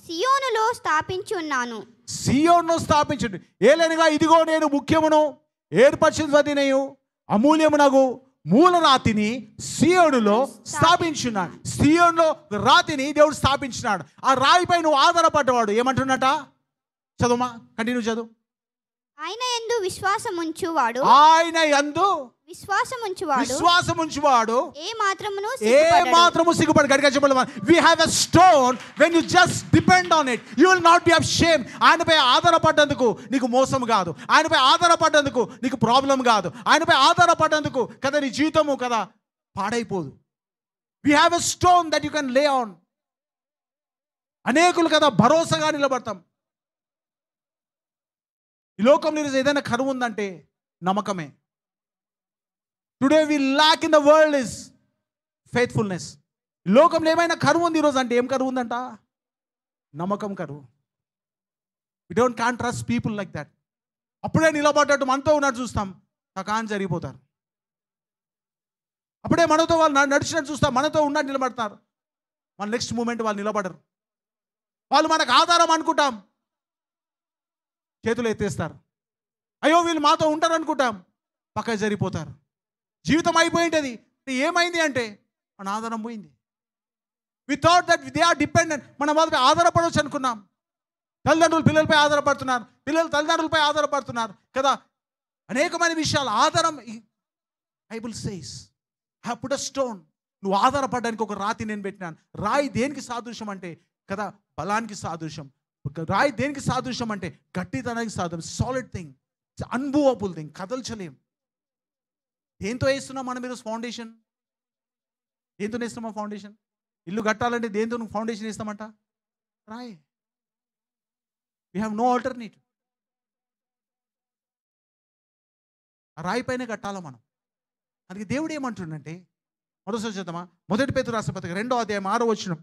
సియోనులో స్థాపించున్నాను. సియోనులో స్థాపించండి. ఏలనగా ఇదిగో నేను ముఖ్యమును ఏర్పరచబడినయు అమూల్యమునగు మూలరాతిని సియోనులో స్థాపించున్నాడు. సియోనులో రాతిని దేవుడు స్థాపించినాడు. ఆ రాయిపై నువ్వు ఆధారపడ్డవాడు ఏమంటున్నట? చదువుమా, కంటిన్యూ చదువు. ఆయన యందు విశ్వాసముంచువాడు ఏ మాత్రము సిగ్గుపడు. గట్టిగా చెప్పాలి. We have a stone, when you just depend on it you will not be ashamed. ఆయనపై ఆధారపడ్డందుకు నీకు మోసం కాదు, ఆయనపై ఆధారపడ్డందుకు నీకు ప్రాబ్లం కాదు, ఆయనపై ఆధారపడ్డందుకు కదా నీ జీవితము కదా పాడైపోదు. We have a stone that you can lay on. అనేకులు కదా భరోసాగా నిలబడతాం. ఈ లోకంలో ఏదైనా కరువు ఉందంటే నమ్మకమే. Today we lack in the world is faithfulness. లోకంలో ఏమైనా కరువు ఉంది ఈరోజు అంటే ఏం కరువు ఉందంట? నమ్మకం కరువు. We can't trust people like that. అప్పుడే నిలబడ్డట్టు మనతో ఉన్నట్టు చూస్తాం, కాని జరిగిపోతారు. అప్పుడే మనతో వాళ్ళు నడిచినట్టు చూస్తాం, మనతో ఉన్నట్టు నిలబడతారు. మన నెక్స్ట్ మూమెంట్ వాళ్ళు నిలబడరు. వాళ్ళు మనకు ఆధారం అనుకుంటాం, చేతులు ఎత్తేస్తారు. అయ్యో వీళ్ళు మాతో ఉంటారు అనుకుంటాం, పక్కకి జరిగిపోతారు. జీవితం అయిపోయింది. ఏమైంది అంటే మన ఆధారం పోయింది. We thought that they are dependent. మనం వాళ్ళపై ఆధారపడవచ్చు అనుకున్నాం. తల్లిదండ్రులు పిల్లలపై ఆధారపడుతున్నారు, పిల్లలు తల్లిదండ్రులపై ఆధారపడుతున్నారు కదా. అనేకమైన విషయాలు ఆధారం. Bible says I have put a stone. నువ్వు ఆధారపడడానికి ఒక రాతి నేను పెట్టినాను. రాయి దేనికి సాదృశ్యం అంటే కదా బలానికి సాదృశ్యం. రాయి దేనికి సాదృశ్యం అంటే గట్టితనానికి సాదృశ్యం. సాలిడ్ థింగ్, అన్మూవబుల్ థింగ్, కదల్చలేం. దేంతో వేస్తున్నాం మనం ఈరోజు ఫౌండేషన్? దేంతో వేస్తున్నాం ఫౌండేషన్? ఇల్లు కట్టాలంటే దేంతో నువ్వు ఫౌండేషన్ వేస్తామంట? రాయి. We have no alternative. ఆ రాయి పైన కట్టాలా మనం. అందుకే దేవుడు ఏమంటుండంటే, మరోసారి చూద్దామా, మొదటి పేతురు రాసిన పత్రిక 2వ అధ్యాయం 6వ వచనం,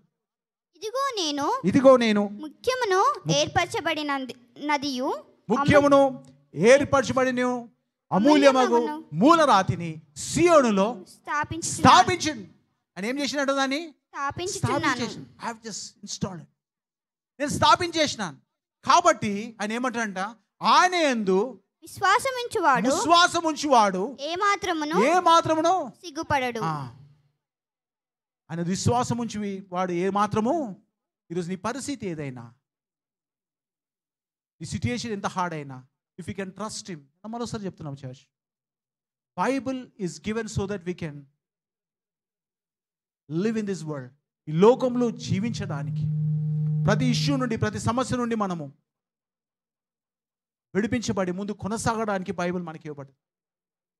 ఇదిగో నేను ముఖ్యమును ఏర్పరచబడిన అమూల్యమగు మూలరాతిని సియోనులో స్థాపించండి అని ఏం చేసినట్టు దాన్ని నేను స్థాపించేసినాను. కాబట్టి ఆయన ఏమంటాడంట, ఆయన యందు విశ్వాసముంచువాడు ఏ మాత్రమును సిగ్గుపడడు. ఆయన విశ్వాసం ఉంచి వాడు ఏ మాత్రము. ఈరోజు నీ పరిస్థితి ఏదైనా, నీ సిచ్యుయేషన్ ఎంత హార్డ్ అయినా, if you can trust him. మరోసారి చెప్తున్నాం church, Bible is given so that we can live in this world. ఈ లోకంలో జీవించడానికి ప్రతి ఇష్యూ నుండి, ప్రతి సమస్య నుండి మనము విడిపించబడి ముందు కొనసాగడానికి బైబుల్ మనకి ఇవ్వబడింది.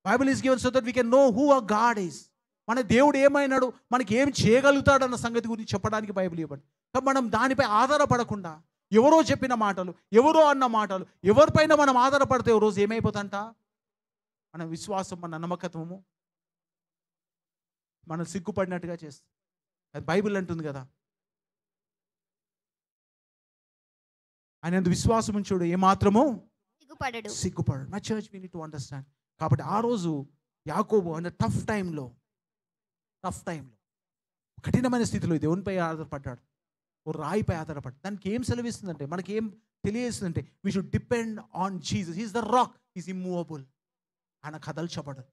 Bible is given so that we can know who our God is. మన దేవుడు ఏమైనాడు, మనకి ఏం చేయగలుగుతాడన్న సంగతి గురించి చెప్పడానికి బైబిల్ ఇవ్వండి. కాబట్టి మనం దానిపై ఆధారపడకుండా ఎవరో చెప్పిన మాటలు, ఎవరో అన్న మాటలు, ఎవరిపైన మనం ఆధారపడితే ఓ రోజు ఏమైపోతుందంట, మన విశ్వాసం, మన నమ్మకత్వము మనం సిగ్గుపడినట్టుగా చేస్తుంది. అది బైబిల్ అంటుంది కదా, ఆయన విశ్వాసం ఉంచుడు ఏమాత్రము సిగ్గుపడు. My church we need to understand. కాబట్టి ఆ రోజు యాకోబు అనే టఫ్ టైంలో కఠినమైన స్థితిలో దేవునిపై ఆధారపడ్డాడు, ఓ రాయిపై ఆధారపడ్డాడు. దానికి ఏం సెలవిస్తుందంటే, మనకి ఏం తెలియజేస్తుందంటే, we should depend on Jesus. Is the rock, is immovable. ఆయన కదల్చబడదు.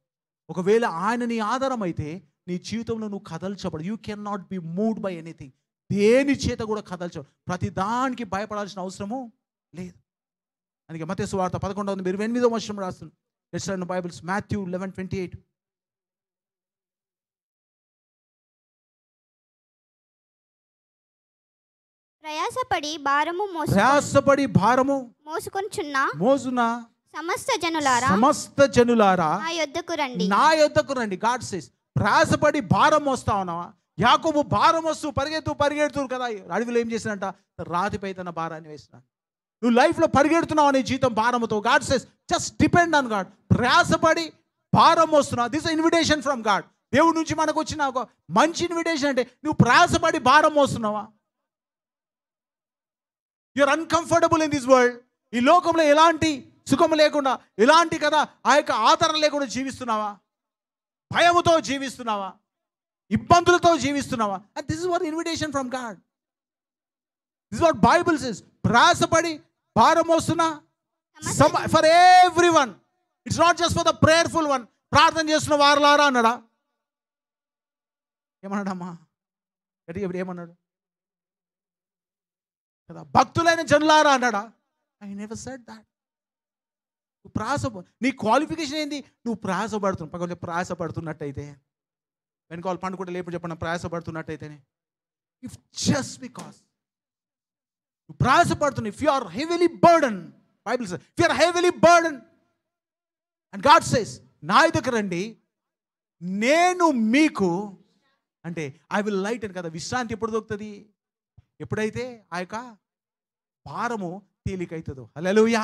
ఒకవేళ ఆయన నీ ఆధారం అయితే నీ జీవితంలో నువ్వు కదల్చబడదు. You can not be moved by anything. దేని చేత కూడా కదల్చబడు. ప్రతి దానికి భయపడాల్సిన అవసరము లేదు. అందుకే మత్తయి సువార్త 11:28 వచనం రాస్తుంది. Let's read the Bibles. Matthew 11:28. ప్రయాసపడి భారము మోసున సమస్త జనులారా నా యొద్దకు రండి. గాడ్ సేస్, ప్రయాసపడి భారం మోస్తా ఉన్నావా? యాకోబు భారం వస్తూ పరిగెడుతూ కదా అడవిలో ఏం చేసినంట, రాతిపై తన భారాన్ని వేసినాడు. నువ్వు లైఫ్లో పరిగెడుతున్నావు అనే జీవితం భారముతో. God says just depend on God. ప్రయాసపడి భారం మోస్తున్నావా? This invitation from God. దేవుడి నుంచి మనకు వచ్చిన ఒక మంచి ఇన్విటేషన్. అంటే నువ్వు ప్రయాసపడి భారం మోస్తున్నావా? You're uncomfortable in this world. ఈ లోకంలో ఎలాంటి సుఖం లేకుండా, ఎలాంటి కదా ఆ యొక్క ఆదరణ లేకుండా జీవిస్తున్నావా? భయముతో జీవిస్తున్నావా? ఇబ్బందులతో జీవిస్తున్నావా? And this is what invitation from God. This is what Bible says. ప్రయాసపడి భారం మోస్తున్నా for every one. It's not just for the prayerful one. ప్రార్థన చేస్తున్న వారులారా అన్నాడా? ఏమన్నాడమ్మా? ఇప్పుడు ఏమన్నాడు కదా? భక్తులైన జనులారా అన్నాడా? I never said that. నువ్వు నీ క్వాలిఫికేషన్ ఏంది? నువ్వు ప్రయాసపడుతున్నావు. కొంచెం ప్రయాసపడుతున్నట్టయితే, వెనకాల పండుకుంటే లేపు చెప్పండి, ప్రయాసపడుతున్నట్టయితేనే, ఇఫ్ జస్ట్ బికాస్ నువ్వు ప్రయాసపడుతున్నావు, if you are heavily burden, Bible says if you are heavily burden and God says, నా దగ్గర రండి, నేను మీకు అంటే ఐ విల్ లైట్ అని కదా. విశ్రాంతి ఎప్పుడు దొరుకుతుంది? ఎప్పుడైతే ఆ యొక్క భారము తేలికైతుందో. హల్లెలూయా.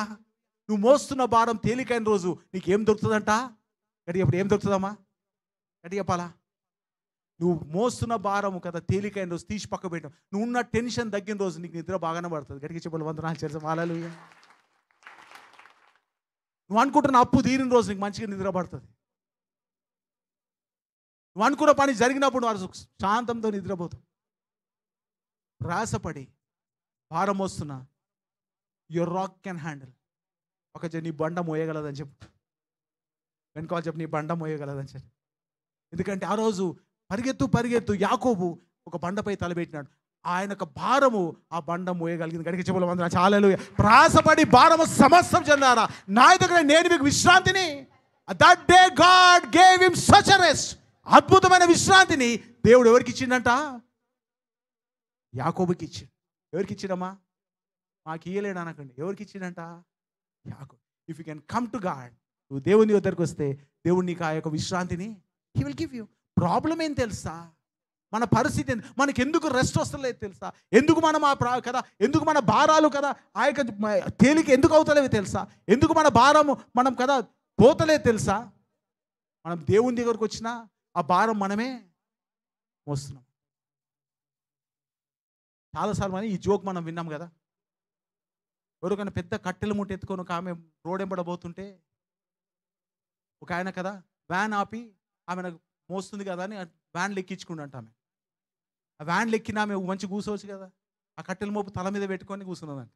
నువ్వు మోస్తున్న భారం తేలికైన రోజు నీకు ఏం దొరుకుతుందంట? గట్టి ఎప్పుడు ఏం దొరుకుతుందమ్మా? గట్టి చెప్పాలా? నువ్వు మోస్తున్న భారము కదా తేలికైన రోజు తీసి పక్క పెట్టావు. నువ్వు ఉన్న టెన్షన్ తగ్గిన రోజు నీకు నిద్ర బాగానే పడుతుంది. గట్టిగా చెప్పాలి, వందనాలు చేస్తాం. హల్లెలూయా. నువ్వు అనుకుంటున్న అప్పు తీరిన రోజు నీకు మంచిగా నిద్ర పడుతుంది. నువ్వు అనుకున్న పని జరిగినప్పుడు వారు శాంతంతో నిద్రపోతావు. ప్రయాసపడి భారం మోస్తున్నా, యువర్ రాక్ కెన్ హ్యాండిల్. ఒక నీ బండ మోయగలదని చెప్పు. వెనుకోవాలి చెప్పు, నీ బండ మోయగలదని చెప్పు. ఎందుకంటే ఆ రోజు పరిగెత్తు యాకోబు ఒక బండపై తలబెట్టినాడు. ఆయన యొక్క భారము ఆ బండ మోయగలిగింది. గడికి చెప్పులు వందన చాలలు. ప్రయాసపడి భారము సమస్తం చెందారా, నా దగ్గర నేను మీకు విశ్రాంతిని. That day God gave him such a rest. అద్భుతమైన విశ్రాంతిని దేవుడు ఎవరికి ఇచ్చిండంట? యాకోబుకి ఇచ్చిండు. ఎవరికి ఇచ్చిండమ్మా? మాకు ఇయ్యలేడు అనకండి. ఎవరికి ఇచ్చిండంట? యాకోబు. If you can come to God, నువ్వు దేవుని దగ్గరికి వస్తే దేవుడు నీకు ఆ యొక్క విశ్రాంతిని he will give you. Problem ఏం తెలుసా? మన పరిస్థితి మనకి ఎందుకు రెస్ట్ వస్తలేదు తెలుసా? ఎందుకు మనం కదా, ఎందుకు మన భారాలు కదా ఆ యొక్క తేలిక ఎందుకు అవుతలేవి తెలుసా? ఎందుకు మన భారము మనం కదా పోతలేదు తెలుసా? మనం దేవుని దగ్గరకు వచ్చినా ఆ భారం మనమే మోస్తున్నాం. చాలాసార్లు మనం ఈ జోక్ మనం విన్నాం కదా. ఎవరికైనా పెద్ద కట్టెల మూట ఎత్తుకొని ఒక ఆమె రోడ్ ఎంబడబోతుంటే ఒక ఆయన కదా వ్యాన్ ఆపి ఆమె మోస్తుంది కదా అని వ్యాన్లు ఎక్కించుకుండంట. ఆమె ఆ వ్యాన్లు ఎక్కిన ఆమె మంచి కూర్చోవచ్చు కదా. ఆ కట్టెల మోపు తల మీద పెట్టుకొని కూర్చున్నదంట.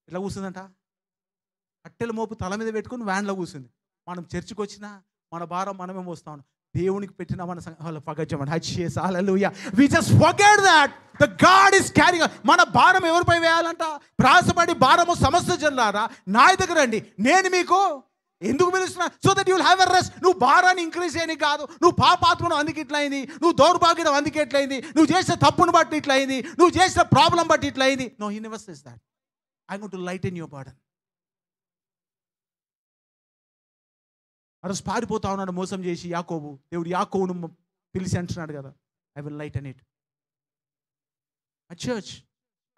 ఇట్లా కూర్చుందంట. కట్టెల మోపు తల మీద పెట్టుకొని వ్యాన్లో కూర్చుంది. మనం చర్చికి వచ్చినా మన భారం మనమే మోస్తా ఉన్నాం. దేవునికి పెట్టిన మన hallelujah. We just forget that the God is caring. మన భారం ఎవరిపై వేయాలంట? ప్రయాసపడి భారము సమస్త జనులారా నా దగ్గర రండి, నేను మీకు ఎందుకు పిలుస్తున్నా? So that you will have a rest. నువ్వు భారాన్ని ఇంక్రీజ్ చేయడానికి కాదు. నువ్వు పాపాత్మను అందుకు ఇట్లయింది, నువ్వు దౌర్భాగ్యం అందుకే ఇట్లయింది, నువ్వు చేసిన తప్పును బట్టి ఇట్లయింది, నువ్వు చేసిన ప్రాబ్లం బట్టి ఇట్లయింది. No, he never says that. I going to lighten your burden. ఆ రోజు పారిపోతా ఉన్నాడు మోసం చేసి యాకోబు. దేవుడు యాకోబును పిలిచి అంటున్నాడు కదా, I will lighten it. Church,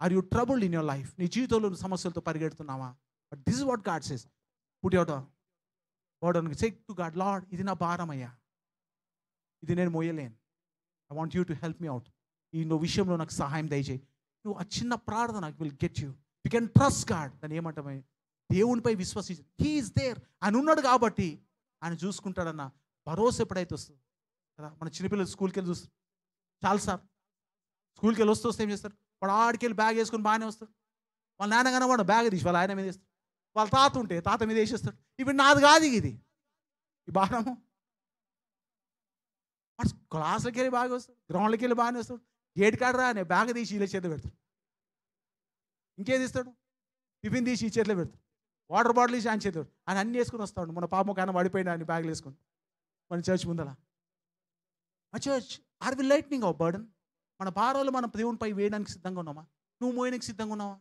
are you troubled in your life? నీ జీవితంలో సమస్యలతో పరిగెడుతున్నావా? But this is what God says. Put your burden, say to God, Lord ఇది నా భారం అయ్యా, ఇది నేను మోయలేను. I want you to help me out. ఈ విషయంలో నాకు సహాయం దయచేయి. నువ్వు ఆ చిన్న ప్రార్థన will get you. You can trust God. దాన్ని ఏమంటామే? దేవునిపై విశ్వసించు. He is there. ఆయన ఉన్నాడు కాబట్టి ఆయన చూసుకుంటాడన్న భరోసా ఎప్పుడైతే వస్తుంది కదా. మన చిన్నపిల్లలు స్కూల్కి వెళ్ళి చూస్తారు. చాలు సార్, స్కూల్కి వెళ్ళి వస్తే ఏం చేస్తారు? వాడు ఆడికి వెళ్ళి బ్యాగ్ వేసుకొని బాగానే వస్తాడు. వాళ్ళ నాన్నగానే వాడు బ్యాగ్ తీసి వాళ్ళ ఆయన మీద వేస్తాడు. వాళ్ళ తాత ఉంటే తాత మీద వేసేస్తాడు. ఇప్పుడు నాది కాదు ఇది ఈ భారము. వాడు క్లాస్లోకి వెళ్ళి బాగా వస్తాడు, గ్రౌండ్లోకి వెళ్ళి బాగానే వస్తాడు. గేట్ కాడరా అనే బ్యాగ్ తీసి ఇలా చేతిలో పెడతాడు. ఇంకేది ఇస్తాడు? టిఫిన్ తీసి ఈ చేతిలో పెడతాడు. వాటర్ బాటిల్ తీసి ఆయన చేతిలో ఆయన అన్నీ వేసుకొని వస్తాడు. మన పాప కానీ పడిపోయినా అని బ్యాగ్లు వేసుకొని మన చర్చ్ ముందల. ఆ church, are we lightening our burden? మన భారాలు మనం దేవునిపై వేయడానికి సిద్ధంగా ఉన్నామా? నువ్వు మోయడానికి సిద్ధంగా ఉన్నావా?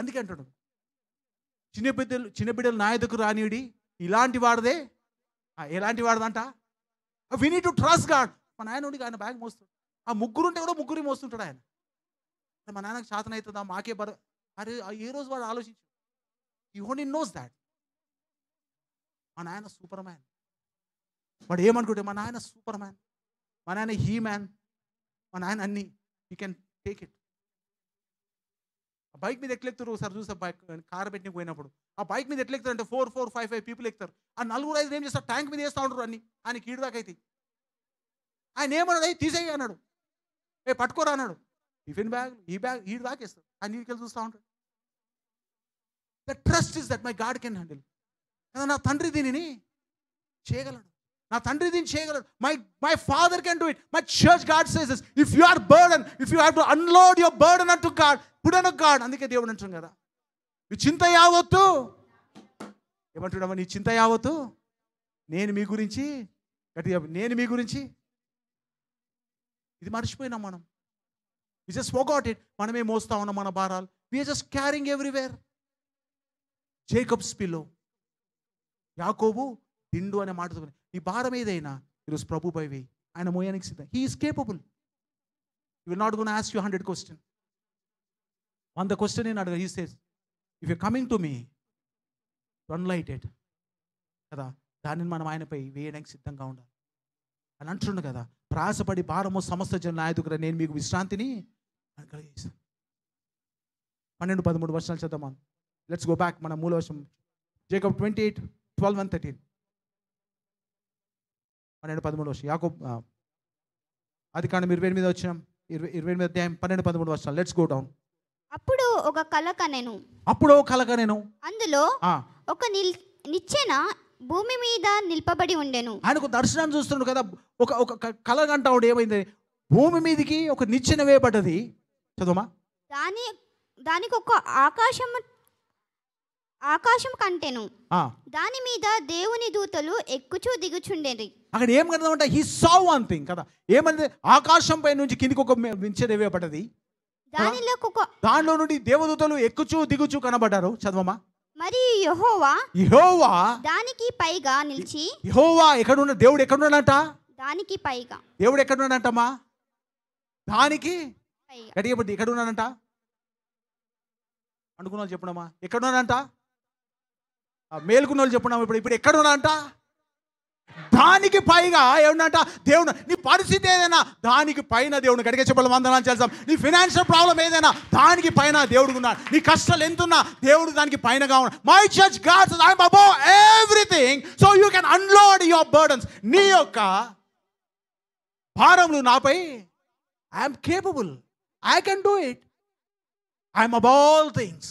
అందుకే అంటాడు, చిన్నబిడ్డలు నా ఎదుకు రానియుడి, ఇలాంటి వాడదే. ఎలాంటి వాడదంట? We need to trust God. మా నాయనుడికి ఆయన బ్యాగ్ మోస్తాడు. ఆ ముగ్గురుంటే కూడా ముగ్గురు మోస్తుంటాడు ఆయన. మా నాన్నకి శాతం అవుతుందా, మాకే అరే ఏ రోజు వాడు ఆలోచించు. He only knows that. మా నాయన సూపర్ మ్యాన్. వాడు ఏమనుకుంటే మా నాయన సూపర్ మ్యాన్, మా నాయన హీ మ్యాన్, మా నాయన అన్నీ, యూ కెన్ టేక్ ఇట్. ఆ బైక్ మీద ఎట్లెక్తారు ఒకసారి చూస్తే, బైక్ కార్ పెట్టి పోయినప్పుడు ఆ బైక్ మీద ఎట్లెక్తారు అంటే 4, 4, 5, 5 పీపుల్ ఎక్కుతారు. ఆ 4, 5 ఏం చేస్తారు, ట్యాంక్ మీద వేస్తూ ఉంటారు అన్ని. ఆయన కీడు దాకా అయితే ఆయన ఏమన్నాడు, అయ్యి తీసేయి అన్నాడు, పట్టుకోరా అన్నాడు. టిఫిన్ బ్యాగ్ ఈ దాకా వేస్తాడు, ఆయన నీటికెళ్ళి చూస్తూ ఉంటాడు. The trust is that my God can handle. కదా నా తండ్రి దీనిని చేయగలడు, నా తండ్రి దీన్ని చేయగలడు. My father can do it. My church God says this, if you are burden, if you have to unload your burden unto God, put on God. అందుకే దేవుడు అంటాం కదా, నీ చింత యావత్తు ఏమంటున్నావా, నీ చింత యావత్తు నేను మీ గురించి, గట్టిగా నేను మీ గురించి. ఇది మర్చిపోయినాం మనం. We just forgot it. మనమే మోస్తా ఉన్నాం మన భారాలు. We are just carrying everywhere. Jacob's pillow, యాకోబు దిండు అనే మాటతో నీ భారం ఏదైనా ఈరోజు ప్రభు పై వేయి, ఆయన మోయానికి సిద్ధం. He is capable. You will not gonna ask you 100 question. 100 question నేను అడగ. He says if you coming to me unlighted కదా, దానిని మనం ఆయనపై వేయడానికి సిద్ధంగా ఉండాలి అని అంటుండు కదా. ప్రయాసపడి భారము సమస్త జనుల నాయకుడు నేను మీకు విశ్రాంతిని కలిగేసాను. 12, 13 వర్షాలు చదువుతాం. Let's go back. మన మూల వర్షం జేకబ్ 28, 12 and 13. 12, 13 వర్షం. యాకోబు ఆదికాండం 28 వచ్చినాం. 28 అధ్యాయం 12, 13 వర్షాలు. Let's go down. అప్పుడు ఒక కల కనెను. అందులో ఒక నిచ్చెన భూమి మీద నిల్పబడి ఉండెను. ఆయనకు దర్శనాన్ని చూస్తున్నాడు కదా. ఒక కల కంటాడు. ఏమైంది, భూమి మీదకి ఒక నిచ్చెన వేయబడ్డది. చదువుమా. దానికి ఒక ఆకాశం కంటెను. దాని మీద దేవుని దూతలు ఎక్కుచూ దిగుచుండేది. అక్కడ ఏం కదంటే హీ సా వన్ థింగ్ కదా. ఏమంటే ఆకాశం పై నుంచి కిందికి ఒక నిచ్చెన వేయబడ్డది. దానిలో నుండి దేవదూతలు ఎక్కుచూ దిగుచూ కనబడ్డారు. చదవమా. మరి యెహోవా దానికి పైగా నిలిచి. యెహోవా ఎక్కడున్నా, దేవుడు ఎక్కడున్నాడంట, దానికి పైగా దేవుడు ఎక్కడున్నాడంటమ్మా, దానికి గట్టిగా పట్టి ఎక్కడున్నాడంట అనుకున్న వాళ్ళు చెప్పడమా, ఎక్కడున్నాడంట, మేలుకున్న వాళ్ళు చెప్పడం. ఇప్పుడు ఎక్కడున్నాడంట, దానికి పైగా ఏమన్నంట దేవుడు. నీ పరిస్థితి ఏదైనా దానికి పైన దేవుడు గడిగే చెప్పడం వందనాలు చేస్తాం. నీ ఫైనాన్షియల్ ప్రాబ్లం ఏదైనా దానికి పైన దేవుడు ఉన్నాడు. నీ కష్టాలు ఎంతున్నా దేవుడు దానికి పైనగా ఉన్నాడు. My church God says I am above everything so you can unload your burdens. నీ యొక్క భారములు నాపై I am capable, I can do it. I am above all things,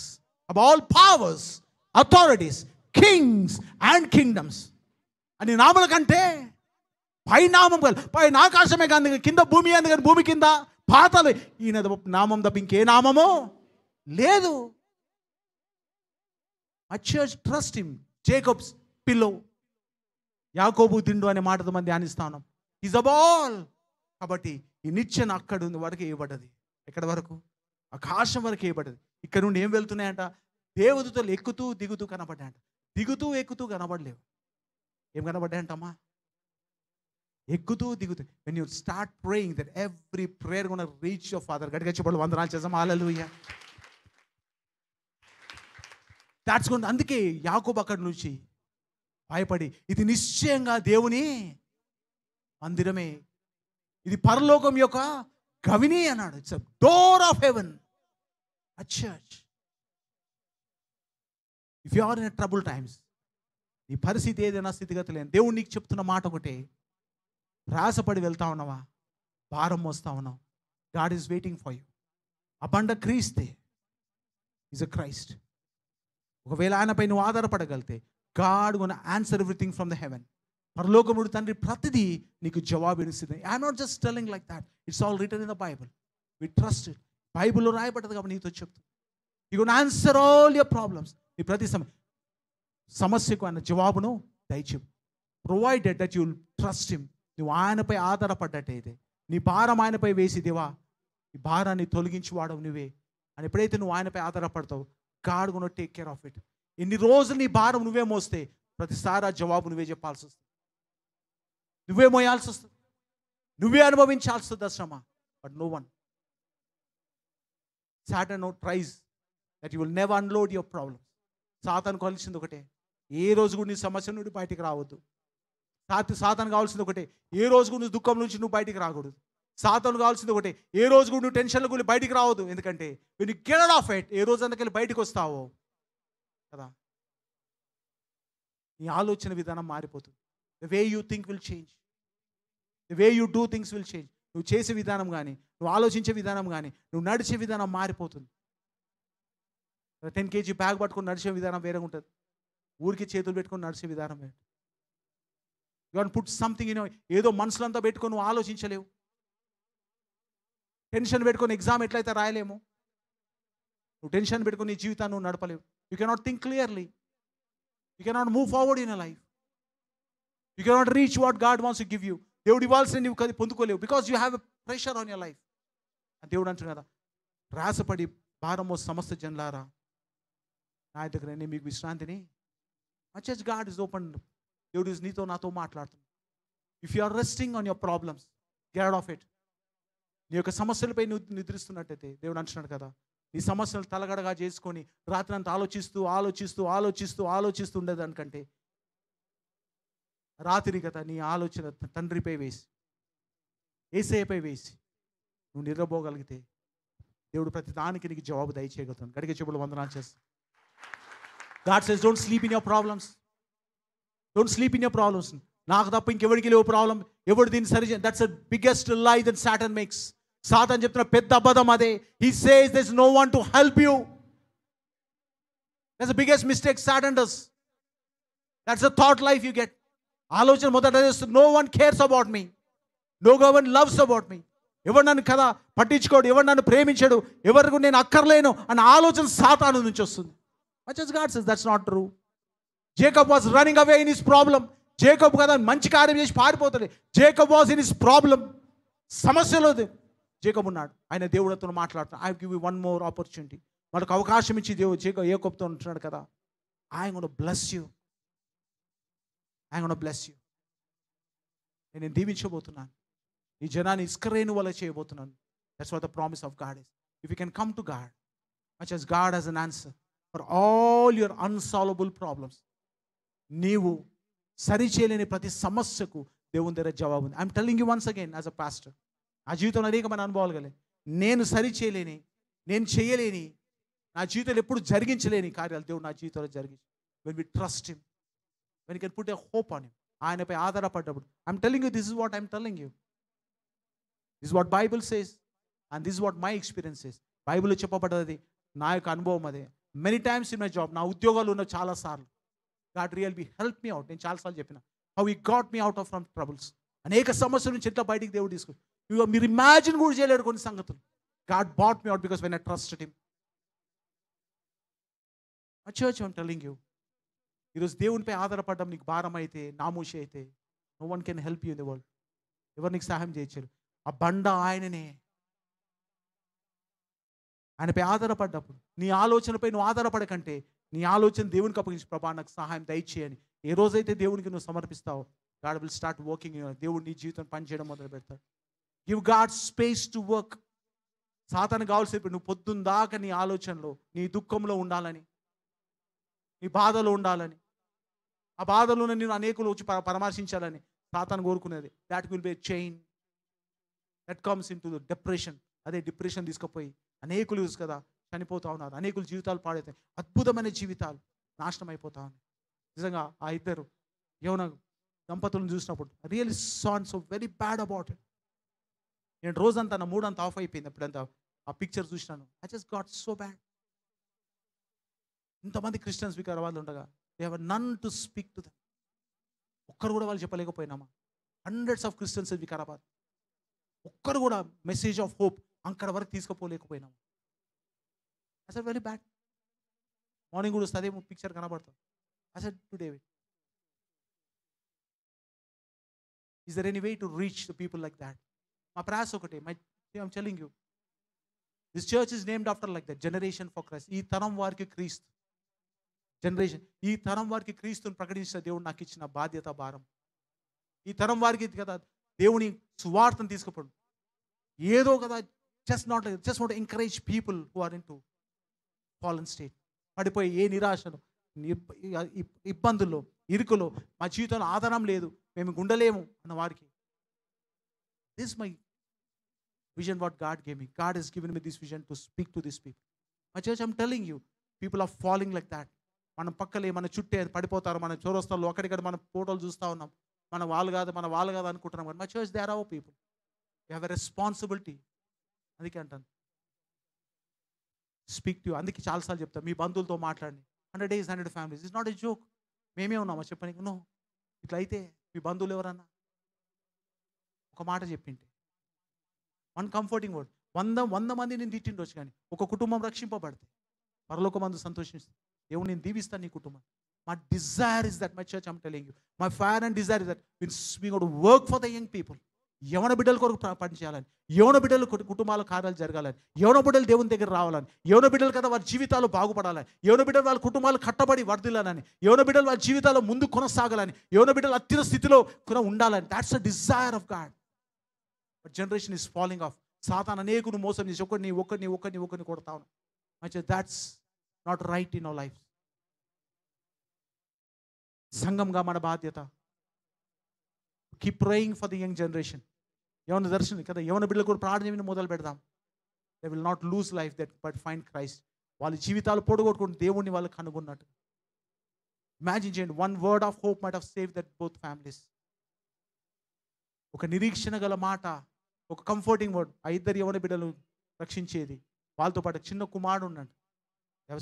above all powers, authorities, Kings and kingdoms. అని నామల కంటే పై నామం కాదు. పైన ఆకాశమే కాదు, కింద భూమి అంది కానీ భూమి కింద పాతాలు. ఈయన నామం తప్ప ఇంకే నామము లేదు. My church trust him. Jacob's pillow, యాకోబు దిండు అనే మాటతో మనం ధ్యానిస్తా ఉన్నాం. ఈజ్ అబాల్. కాబట్టి ఈ నిచ్చెన అక్కడ ఉంది వరకు వేయబడ్డది. ఎక్కడ వరకు, ఆకాశం వరకు వేయబడ్డది. ఇక్కడ నుండి ఏం వెళ్తున్నాయంట, దేవదూతలు ఎక్కుతూ దిగుతూ కనబడ్డాయంట. దిగుతూ ఎక్కుతూ కనబడలేవు. ఏం కనబడ్డాయంటమ్మా, ఎక్కుతూ దిగుతూ. When you start praying that every prayer gonna reach your father. గట్టిగా చెప్పండి, వందనాలు చేద్దాం. హల్లెలూయా. That's gone. అందుకే యాకోబు అక్కడి నుంచి భయపడి ఇది నిశ్చయంగా దేవుని మందిరమే, ఇది పరలోకం యొక్క గవిని అన్నాడు. It's a door of heaven, a church. If you are in trouble times, నీ పరిస్థితి ఏదైనా స్థితిగతి లేని, దేవుడు నీకు చెప్తున్న మాట ఒకటే, ప్రయాసపడి వెళ్తా ఉన్నావా, భారం మోస్తా ఉన్నావు, God is waiting for you. ఆ బండ క్రీస్తే, ఈజ్ అ క్రైస్ట్. ఒకవేళ ఆయనపై నువ్వు ఆధారపడగలితే God gonna answer everything from the heaven. పరలోకముడు తండ్రి ప్రతిదీ నీకు జవాబు ఇస్తుంది. I'm not just telling like that, it's all written in the Bible. We trust it. బైబుల్లో రాయబడ్డది కాబట్టి నీతో చెప్తుంది. You gonna answer all your problems. నీ ప్రతి సమస్యకు ఆయన జవాబును దయచేపు. Provided that you will trust him. నువ్వు ఆయనపై ఆధారపడ్డట్టయితే, నీ భారం ఆయనపై వేసి, దేవా ఈ భారాన్ని తొలగించి వాడవు నువ్వే అని ఎప్పుడైతే నువ్వు ఆయనపై ఆధారపడతావు, God gonna take care of it. ఎన్ని రోజులు నీ భారం నువ్వే మోస్తే ప్రతిసారి ఆ జవాబు నువ్వే చెప్పాల్సి వస్తుంది, నువ్వే మోయాల్సి వస్తుంది, నువ్వే అనుభవించాల్సి వస్తుంది శ్రమ. But no one, Satan tries that you will never unload your problems. సాతాను కలిసింది ఒకటే, ఏ రోజు కూడా నీ సమస్య నుండి బయటికి రావద్దు. సాతాను కావాల్సింది ఒకటే, ఏ రోజు కూడా నువ్వు దుఃఖం నుంచి నువ్వు బయటికి రాకూడదు. సాతాను కావాల్సింది ఒకటే, ఏ రోజు కూడా నువ్వు టెన్షన్ల గురించి బయటికి రావద్దు. ఎందుకంటే when you get out of it, ఏ రోజు అందుకెళ్ళి బయటికి వస్తావో కదా, నీ ఆలోచన విధానం మారిపోతుంది. The way you think will change, the way you do things will change. నువ్వు చేసే విధానం కానీ, నువ్వు ఆలోచించే విధానం కానీ, నువ్వు నడిచే విధానం మారిపోతుంది. 10 kg బ్యాగ్ పట్టుకొని నడిచే విధానం వేరే ఉంటుంది, ఊరికి చేతులు పెట్టుకొని నడిచే విధానం వేరే. You want put something in, ఏదో మనసులో అంతా పెట్టుకొని నువ్వు ఆలోచించలేవు. టెన్షన్ పెట్టుకొని ఎగ్జామ్ ఎట్లయితే రాయలేము, నువ్వు టెన్షన్ పెట్టుకొని నీ జీవితాన్ని నువ్వు నడపలేవు. You cannot think clearly, you cannot move forward in a life, you cannot reach what God wants to give you. దేవుడు ఇవ్వాల్సిన నువ్వు పొందుకోలేవు, because you have a pressure on your life. దేవుడు అంటున్నాడు కదా, రాసపడి భారమో సమస్త జనులారా నా దగ్గర నేను మీకు విశ్రాంతిని. Much as God is open, దేవుడు నీతో నాతో మాట్లాడుతున్నాడు. If you are resting on your problems, get out of it. నీ యొక్క సమస్యలపై నువ్వు నిద్రిస్తున్నట్టయితే దేవుడు అంటున్నాడు కదా, నీ సమస్యలు తలగడగా చేసుకొని రాత్రి అంతా ఆలోచిస్తూ ఆలోచిస్తూ ఆలోచిస్తూ ఆలోచిస్తూ ఉండేదానికంటే రాత్రి కదా నీ ఆలోచన తండ్రిపై వేసి, యేసయ్యపై వేసి నువ్వు నిద్రపోగలిగితే దేవుడు ప్రతి దానికి నీకు జవాబు దయచేయగలుగుతాను. గడిగే చెప్పులు వందనాలు చేస్తాను. God says, don't sleep in your problems. Don't sleep in your problems. నాకు తప్ప ఇంకెవరికి లేవు ప్రాబ్లం, ఎవడు దీన్ని సరి. దట్స్ ద బిగ్గెస్ట్ లై దట్ సాటన్ మేక్స్. సాతాను చెప్తున్న పెద్ద అబద్ధం అదే. He says there's no one to help you. That's the biggest mistake Satan does. That's the thought life you get. ఆలోచన మొదట చేస్తుంది, no one cares about me, no one loves about me. ఎవరు నన్ను కదా పట్టించుకోడు, ఎవరు నన్ను ప్రేమించాడు, ఎవరికి నేను అక్కర్లేను అన్న ఆలోచన సాతాను నుంచి వస్తుంది. Much as God says that's not true. Jacob was running away in his problem. Jacob కదా మంచి కార్యం చేసి పారిపోతాడు. Jacob was in his problem. సమస్యలో జేకబ్ ఉన్నాడు. ఆయన దేవుడితో మాట్లాడుతున్నాడు. I give you one more opportunity. మనకు అవకాశం ఇచ్చి దేవుడు యాకోబుతో ఉంటున్నాడు కదా, I'm going to bless you. I'm going to bless you. నేను దీవించబోతున్నాను. ఈ జనాన్ని ఇస్కరేణు వల్ల చేయబోతున్నాను. That's what the promise of God is. If you can come to God, much as God has an answer for all your unsolvable problems. నీవు సరిచేయలేని ప్రతి సమస్యకు దేవుని దగ్గర జవాబు ఉంది. I'm telling you once again as a pastor, నా జీవితంలో అనేకమైన అనుభవాలు కలిగి, నేను సరిచేయలేని, నేను చేయలేని, నా జీవితంలో ఎప్పుడు జరిగించలేని కార్యాలు దేవుడు నా జీవితంలో జరిగించి. When we trust him, when you can put a hope on him, ఆయనపై ఆధారపడ్డప్పుడు. I'm telling you, this is what I'm telling you, this what Bible says and this what my experience says. బైబిల్లో చెప్పబడ్డది, నా యొక్క అనుభవం అదే. Many times in my job, నా ఉద్యోగాలు ఉన్న చాలాసార్లు God really helped me out. నేను చాలాసార్లు చెప్పిన how he got me out of from troubles. అనేక సమస్యల నుంచి ఎట్లా బయటికి దేవుడు తీసుకుని, మీరు ఇమాజిన్ కూడా చేయలేరు కొన్ని సంగతులు. God brought me out because when I trusted him. My church, I'm telling you, ఈరోజు దేవునిపై ఆధారపడడం నీకు భారం అయితే, నామూషి అయితే, no one can help you in the world. ఎవరు నీకు సహాయం చేయలేరు. ఆ బండ ఆయననే. ఆయనపై ఆధారపడ్డప్పుడు నీ ఆలోచనపై నువ్వు ఆధారపడకంటే నీ ఆలోచన దేవునికి అప్పగించి, ప్రభా నాకు సహాయం దయచేయని ఏ రోజైతే దేవునికి నువ్వు సమర్పిస్తావో, గాడ్ విల్ స్టార్ట్ వర్కింగ్. దేవుడు నీ జీవితం పనిచేయడం మొదలు పెడతాడు. Give God space to work. సాతాను కావాల్సి నువ్వు పొద్దున్న దాకా నీ ఆలోచనలో, నీ దుఃఖంలో ఉండాలని, నీ బాధలో ఉండాలని, ఆ బాధలో నేను అనేకులు వచ్చి పరామర్శించాలని సాతాను కోరుకునేది. That will be a chain that comes in to the depression. అదే డిప్రెషన్ తీసుకుపోయి అనేకులు కదా చనిపోతూ ఉన్నారు, అనేకులు జీవితాలు పాడవుతాయి, అద్భుతమైన జీవితాలు నాశనం అయిపోతా ఉన్నాయి. నిజంగా ఆ ఇద్దరు యవన దంపతులను చూసినప్పుడు really sawn so very bad about it. నేను రోజంతా నా మూడంతా ఆఫ్ అయిపోయింది ఎప్పుడంతా ఆ పిక్చర్ చూసినాను. I just got so bad. ఇంతమంది క్రిస్టియన్స్ వికారాబాద్లో ఉండగా they have none to speak to them. ఒక్కరు కూడా వాళ్ళు చెప్పలేకపోయినామా? Hundreds of Christians in Vikarabad, ఒక్కరు కూడా మెసేజ్ ఆఫ్ హోప్ అక్కడ వరకు తీసుకుపోలేకపోయినాము. I said very bad. Morning కూడా వస్తే అదే పిక్చర్ కనబడుతుంది. I said to David, is there any way to reach the people like that? మా ప్రయాస ఒకటే. I'm telling you, this church is named after like that, generation for Christ. ఈ తరం వారికి క్రీస్తు జనరేషన్, ఈ తరం వారికి క్రీస్తుని ప్రకటించిన దేవుడు నాకు ఇచ్చిన బాధ్యత, భారం. ఈ తరం వారికి కదా దేవుని సువార్తను తీసుకుపోవడం ఏదో కదా, just want to encourage people who are into fallen state. పడిపోయి ఏ నిరాశను, ఇబ్బందుల్లో, ఇరుకులో, మా జీవితంలో ఆధారం లేదు, మేము ఉండలేము అన్న వారికి, this my vision what God gave me. God has given me this vision to speak to these people. My church, I'm telling you, people are falling like that. మనం పక్కలే, మన చుట్టే పడిపోతారు, మన చౌరస్తాల్లో అక్కడిక్కడ మన ఫోటోలు చూస్తూ ఉన్నాం, మన వాళ్ళు కాదు అనుకుంటున్నాం. కానీ my church, they are our people. You have a responsibility. అందుకే అంటాను, స్పీక్ టు యూ. అందుకే చాలాసార్లు చెప్తాను, మీ బంధువులతో మాట్లాడండి. 100 days 100 families, it's not a joke. మేమే ఉన్నామా చెప్పని? నో. ఇట్లా అయితే మీ బంధువులు ఎవరన్నా ఒక మాట చెప్పింటే, వన్ కంఫర్టింగ్ వర్డ్, 100 మంది నేను తిట్టిండొచ్చు, కానీ ఒక కుటుంబం రక్షింపబడితే పరలోక మందు సంతోషిస్తుంది. దేవుడు నేను దీవిస్తాను నీ కుటుంబం. My Dzire is that, my church, I'm telling you, my fire and Dzire is that we got to work for the young people. యవన బిడ్డల కొరకు పని చేయాలని, యవన బిడ్డలు కుటుంబాల కార్యాలు జరగాలని, యవన బిడ్డలు దేవుని దగ్గర రావాలని, యవన బిడ్డలు కదా వారి జీవితాలు బాగుపడాలని, యవన బిడ్డలు వాళ్ళ కుటుంబాలు కట్టబడి వర్ధిల్లాలని, యవన బిడ్డలు వాళ్ళ జీవితాల్లో ముందు కొనసాగాలని, యవన బిడ్డలు అత్యున్న స్థితిలో ఉండాలని. That's the desire of God. But generation is falling of. సాతాను అనేకును మోసం చేసి ఒకరిని కొడతా ఉన్నాం. మంచిగా, that's not right in our life. సంఘంగా మన బాధ్యత, keep praying for the young generation. యవన దర్శనం కదా, యవన బిడ్డలు కూడా ప్రార్థన మొదలు పెడదాం. They will not lose life that but find Christ. వాళ్ళ జీవితాలు పొడగొట్టుకుని దేవుణ్ణి వాళ్ళు కనుగొన్నట్టు. ఇమాజిన్ చేయండి, one word of hope might have save that both families. ఒక నిరీక్షణ గల మాట, ఒక కంఫర్టింగ్ వర్డ్, ఆ ఇద్దరు యవన బిడ్డలు రక్షించేది. వాళ్ళతో పాటు చిన్న కుమారుడు ఉన్నాడు,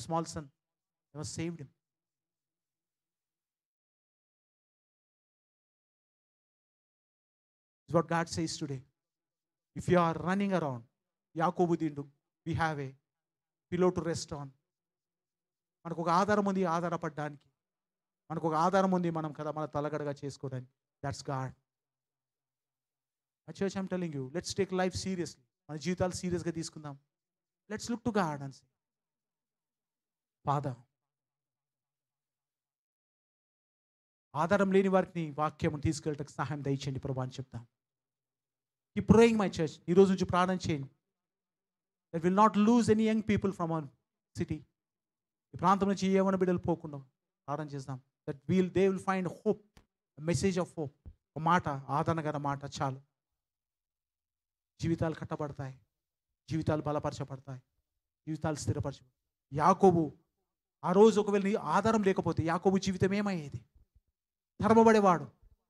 small son, saved him. Is what God says today. If you are running around, యాకోబు దిండు, we have a pillow to rest on. మనకు ఒక ఆధారం ఉంది ఆధారపడడానికి, మనకు ఒక ఆధారం ఉంది మనం కదా మన తలగడగా చేసుకోవడానికి. That's God. My church, I'm telling you, let's take life seriously. మన జీవితాలు సీరియస్గా తీసుకుందాం. Let's look to God and say, Father, ఆధారం లేని వారికి వాక్యం తీసుకెళ్ళటకు సహాయం దయచేయండి ప్రభు అని చెప్తాం. ఈ ప్రేయింగ్ మై చర్చ్, ఈ రోజు నుంచి ప్రార్థన చేయండి. That will not lose any young people from our city. ఈ ప్రాంతం నుంచి ఏమైనా బిడ్డలు పోకుండా ప్రార్థన చేద్దాం. That they will find hope, message of hope. ఒక మాట, ఆదరణగల మాట చాలు. జీవితాలు కట్టబడతాయి, జీవితాలు బలపరచబడతాయి, జీవితాలు స్థిరపరచబడతాయి. యాకోబు ఆ రోజు ఒకవేళ నీ ఆధారం లేకపోతే యాకోబు జీవితం ఏమయ్యేది? తరమబడేవాడు,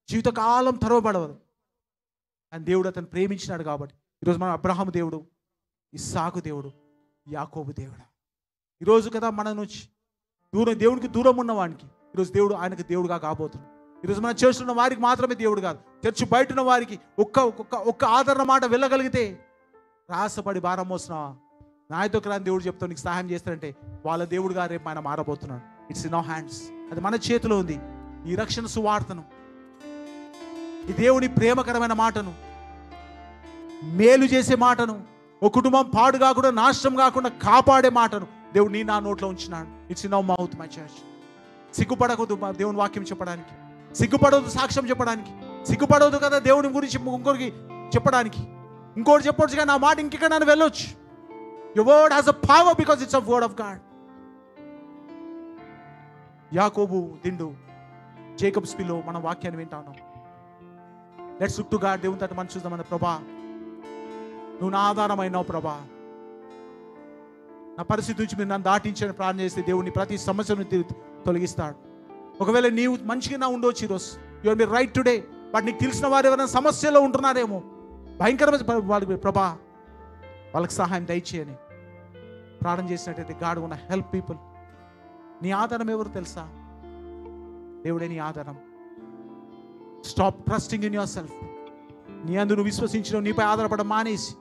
జీవితకాలం తరమబడవదు. అని దేవుడు అతను ప్రేమించినాడు కాబట్టి ఈరోజు మనం అబ్రహాము దేవుడు, ఇస్సాకు దేవుడు, యాకోబు దేవుడు. ఈరోజు కదా మన నుంచి దేవునికి దూరం ఉన్నవానికి ఈరోజు దేవుడు ఆయనకు దేవుడుగా కాబోతున్నాడు. ఈరోజు మన చర్చ్ ఉన్న వారికి మాత్రమే దేవుడు కాదు, చర్చ్ బయట ఉన్న వారికి ఒక్క ఆదరణ మాట వెళ్ళగలిగితే, రాసపడి భారం మోస్తున్నావా, నాయతో రాని దేవుడు చెప్తావు నీకు సహాయం చేస్తాడంటే వాళ్ళ దేవుడుగా రేపు ఆయన మారబోతున్నాడు. It's in our hands. అది మన చేతిలో ఉంది. ఈ రక్షణ సువార్తను, ఈ దేవుని ప్రేమకరమైన మాటను, మేలు చేసే మాటను, ఒక కుటుంబం పాడు కాకుండా నాశనం కాకుండా కాపాడే మాటను దేవుడు నీ నా నోట్లో ఉంచినాడు. It's in our mouth my church. సిగ్గుపడకూడదు దేవుని వాక్యం చెప్పడానికి, సిగ్గుపడవద్దు సాక్ష్యం చెప్పడానికి, సిగ్గుపడవద్దు కదా దేవుని గురించి ఇంకొకరికి చెప్పడానికి. ఇంకోటి చెప్పొచ్చు కానీ నా మాట ఇంకెక్కడ నన్ను వెళ్ళొచ్చు. Your word has a power because it's a word of God. యాకోబు దిండు, జేకబ్స్ పిల్లో మన వాక్యాన్ని వింటా ఉన్నాం. Let's look to God. దేవుని తట్టు మనం చూద్దాం. ప్రభా, నువ్వు నా ఆధారమైనావు ప్రభా. నా పరిస్థితి నుంచి మీరు నన్ను దాటించని ప్రార్థన చేస్తే దేవుని ప్రతి సమస్యను తొలగిస్తాడు. ఒకవేళ నీవు మంచిగా ఉండవచ్చు ఈరోజు, you are be right today. But నీకు తెలిసిన వారు ఎవరైనా సమస్యలో ఉంటున్నారేమో, భయంకరమైన వాళ్ళకి ప్రభా వాళ్ళకి సహాయం దయచేయని ప్రార్థన చేసినట్టయితే గాడ్ ఉన్న హెల్ప్ పీపుల్. నీ ఆధారం ఎవరు తెలుసా? దేవుడే నీ ఆధారం. Stop trusting in your self. నీ అందు నువ్వు విశ్వసించడం, నీపై ఆధారపడడం మానేసి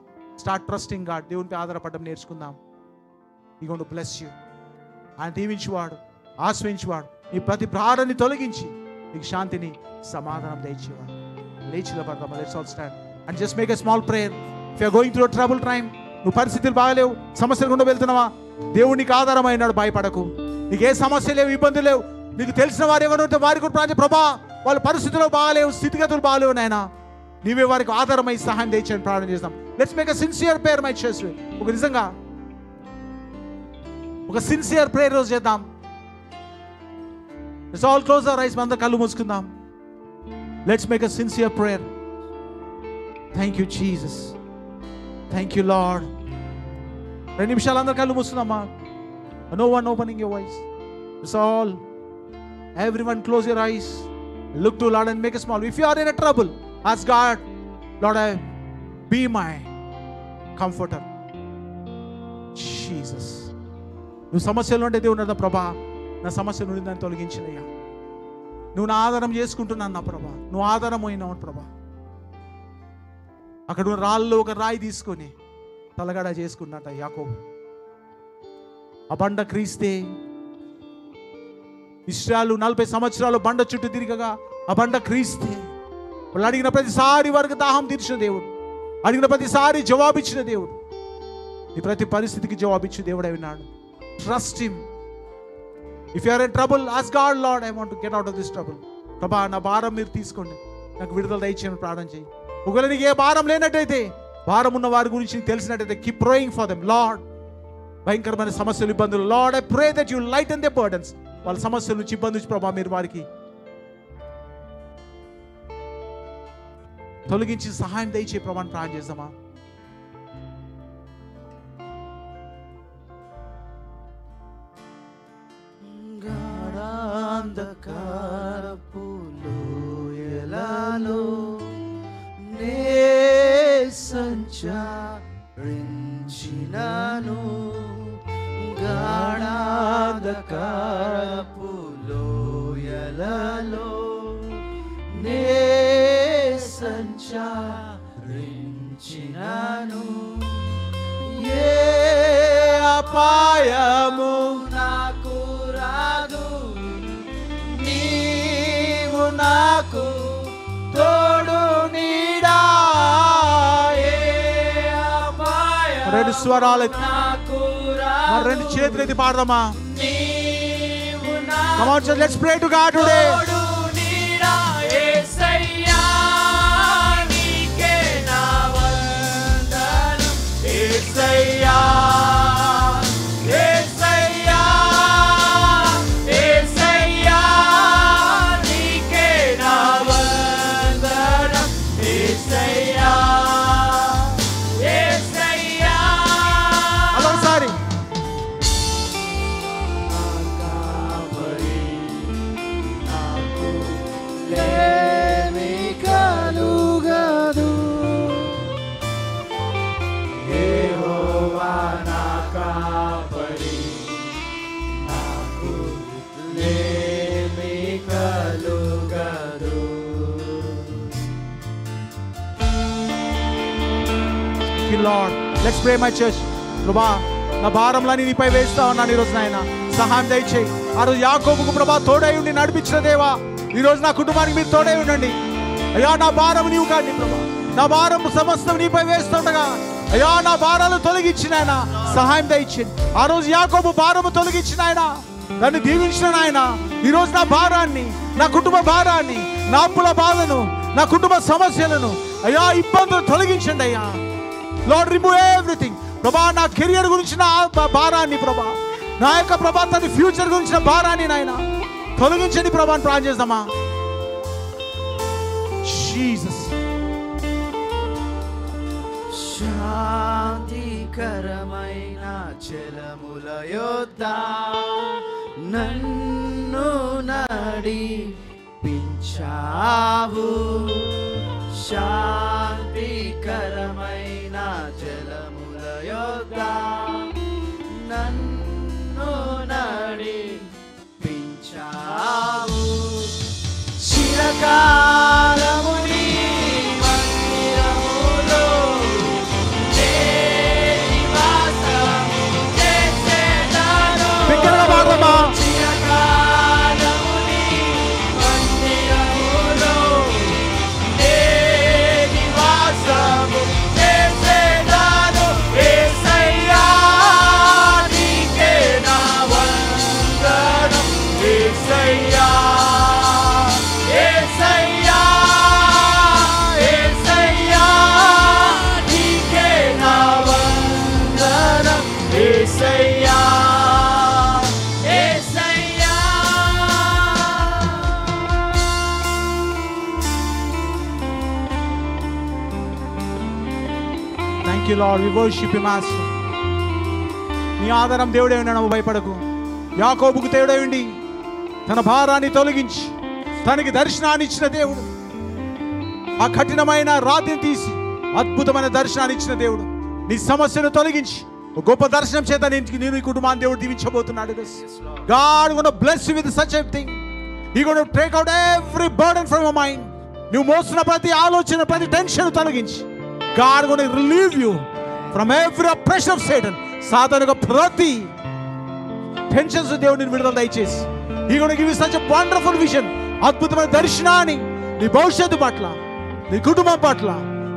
స్టార్ట్ ట్రస్టింగ్ గాడ్. దేవునిపై ఆధారపడడం నేర్చుకుందాం. ఈ గోయింగ్ టు బ్లెస్ యూ. ఆయన దీవించేవాడు, ఆశ్రయించేవాడు. నీ ప్రతి భారాన్ని తొలగించి నీకు శాంతిని, సమాధానం దయచేవాడు. లేచి నిలబడదాం. Let's all stand and just make a small prayer. If you are going through trouble time, నువ్వు పరిస్థితులు బాగలేవు, సమస్యలు గుండా వెళ్తున్నావా, దేవుడు నీకు ఆధారమైనాడు. భయపడకు. నీకు ఏ సమస్య లేవు, ఇబ్బందులు లేవు. నీకు తెలిసిన వారు ఎవరు ఉంటే వారికి కూడా ప్రార్థన, ప్రభా వాళ్ళ పరిస్థితులు బాగలేవు, స్థితిగతులు బాగలేవు నాయనా, నీవే వారికి ఆధారమై సహాయం తెచ్చని ప్రార్థన చేస్తాం. Let's make a sincere prayer my church. ఒక నిజంగా ఒక సిన్సియర్ ప్రేయర్ రోజు చేద్దాం. Let's all close our eyes. అందరం కళ్ళు మూసుకుందాం. Let's make a sincere prayer. Thank you, Jesus. Thank you, Lord. 2 నిమిషాలు అందరం కళ్ళు మూసుకుందామా. No one opening your voice. It's all. Everyone close your eyes. Look to Lord and make a small. If you are in a trouble, ask God, Lord, be my comforter. Jesus. నువ్వు సమస్యలు ఉంటే దేవుడు నా ప్రభా, నా సమస్య నుండి దాన్ని తొలగించినయ్యా. నువ్వు నా ఆధారం చేసుకుంటున్నాను నా ప్రభా. నువ్వు ఆధారం అయినావు ప్రభా. అక్కడ రాళ్ళు ఒక రాయి తీసుకొని తలగడ చేసుకున్నట్ట యాకోబు. ఆ బండ క్రీస్తే. ఇశ్రాయేలు 40 సంవత్సరాలు బండ చుట్టూ తిరిగగా ఆ బండ క్రీస్తే. వాళ్ళు అడిగిన ప్రతిసారి వారికి దాహం తీర్చిన దేవుడు, అడిగిన ప్రతిసారి జవాబిచ్చిన దేవుడు, నీ ప్రతి పరిస్థితికి జవాబిచ్చిన దేవుడు అయినాడు. Trust him. If you are in trouble, ask God, Lord, I want to get out of this trouble. ప్రభా, నా భారం మీరు తీసుకోండి, నాకు విడుదల దయచేయమని ప్రార్థన చేయి. ఒకవేళ నీకు ఏ భారం లేనట్టయితే, భారం ఉన్న వారి గురించి నీకు తెలిసినట్టయితే, keep praying for them. Lord, భయంకరమైన సమస్యలు, ఇబ్బందులు, Lord, I pray that you lighten the burdens. వాళ్ళ సమస్యల నుంచి, ఇబ్బంది నుంచి ప్రభా మీరు వారికి తొలగించి సహాయం దయచే ప్రభాని ప్రార్థన చేద్దామా. గాఢాంధకారపు లోయలలో నే సంచరించినాను. గాఢాంధకారపు లోయలలో నే సంచరించినాను. ఏ అపాయము నాకు రాదు, నీవు నాకు తోడు నీడా. ఏ అపాయము రెండు స్వరాలు నాకు రాదు, మరి రెండు చేతులు ఎత్తి పాడదామా. నీవు Come on, church, let's pray to God today. తోడు నీడా. యేసయ్యా నీకే నా వందనం. యేసయ్యా, యేసయ్యా, యేసయ్యా నీకే నా వందనం. యేసయ్యా, యేసయ్యా. అదొకసారి. ఏమి కలుగదు, యెహోవా నా కాపరి, నాకు ఏమి కలుగదు. Lord, let's pray my church. ప్రభా, నా భారంలన్నీ నీపై వేస్తా ఉన్నాను ఈరోజు నాయన. సహాయం దయచేయి. ఆ రోజు యాకోబుకు ప్రభా తోడై ఉండి నడిపించిన దేవా, ఈరోజు నా కుటుంబానికి మీరు తోడై ఉండండి అయ్యా. నా భారం నీవు కాండి ప్రభా, నా భారం సమస్తం నీపై వేస్తుండగా అయ్యా, నా భారాలు తొలగించిన ఆయన సహాయం దయచేయండి. ఆ రోజు యాకోబు భారము తొలగించిన ఆయన, దాన్ని దీవించిన ఆయన, ఈరోజు నా భారాన్ని, నా కుటుంబ భారాన్ని, నా అప్పుల బాధను, నా కుటుంబ సమస్యలను అయ్యా, ఇబ్బందులు తొలగించండి అయ్యా. లార్డ్, రిమూవ్ ఎవ్రీథింగ్ ప్రభా. నా కెరియర్ గురించిన భారాన్ని ప్రభా, నా యొక్క ప్రభా తన ఫ్యూచర్ గురించిన భారాన్ని నాయన తొలగించండి ప్రభా అని ప్రార్థన చేద్దామా. జీసస్. శాంతికరమైన చలముల యొద్ద నన్ను నడిపించావు. శాంతికరమైన జలముల యొద్ద నన్ను నడిపించావు. చిరకాలము నీ మందిరములో నే నివాసము చేసేదను. బిగ్గరగా పాడదామా. చిరకాలము నీ మందిరములో నే నివాసము చేసేదను. యేసయ్యా you Lord, we worship you master. నీ ఆధారం దేవుడే ఉన్నాడు, భయపడకు. యాకోబుకు దేవుడే ఉండి తన భారాన్ని తొలగించి తనకి దర్శనాన్ని ఇచ్చిన దేవుడు, ఆ కఠినమైన రాతిని తీసి అద్భుతమైన దర్శనాన్ని ఇచ్చిన దేవుడు, నీ సమస్యను తొలగించి ఒక గొప్ప దర్శనం చేత నేను ఈ కుటుంబాన్ని దేవుడు దీవించబోతున్నాడు. God gonna bless you with such a thing. He gonna take out every burden from your mind. నువ్వు మోస్తున్న ప్రతి ఆలోచన, ప్రతి టెన్షన్ తొలగించి God gonna relieve you from every oppression of Satan. సాతానుగా ప్రతి టెన్షన్స్ దేవుడిని విడుదల దయచేసి He gonna give you such a wonderful vision. అద్భుతమైన దర్శనాన్ని నీ భవిష్యత్తు పట్ల, నీ కుటుంబం పట్ల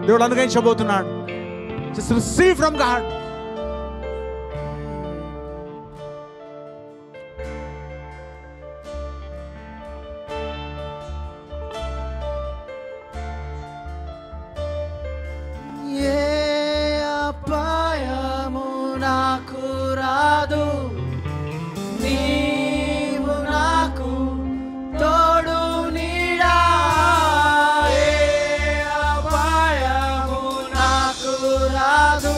దేవుడు అనుగ్రహించబోతున్నాడు. Just receive from God. అపాయము నాకు రాదు, నీవు నాకు తోడు నీడా. ఏ అపాయము నాకు రాదు,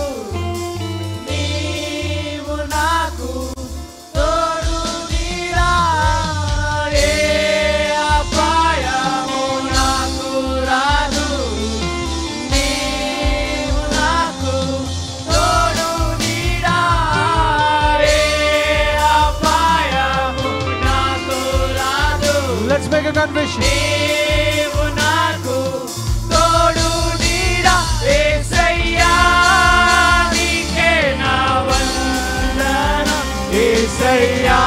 నీవు నాకు తోడు నీడా. ఏ అపాయము నాకు రాదు, నీవు నాకు తోడు నీడా. ఏ అపాయము నాకు రాదు, Let's make a confession. నీవు నాకు తోడు నీడా. యేసయ్యా నీకే నా వందనం. యేసయ్యా,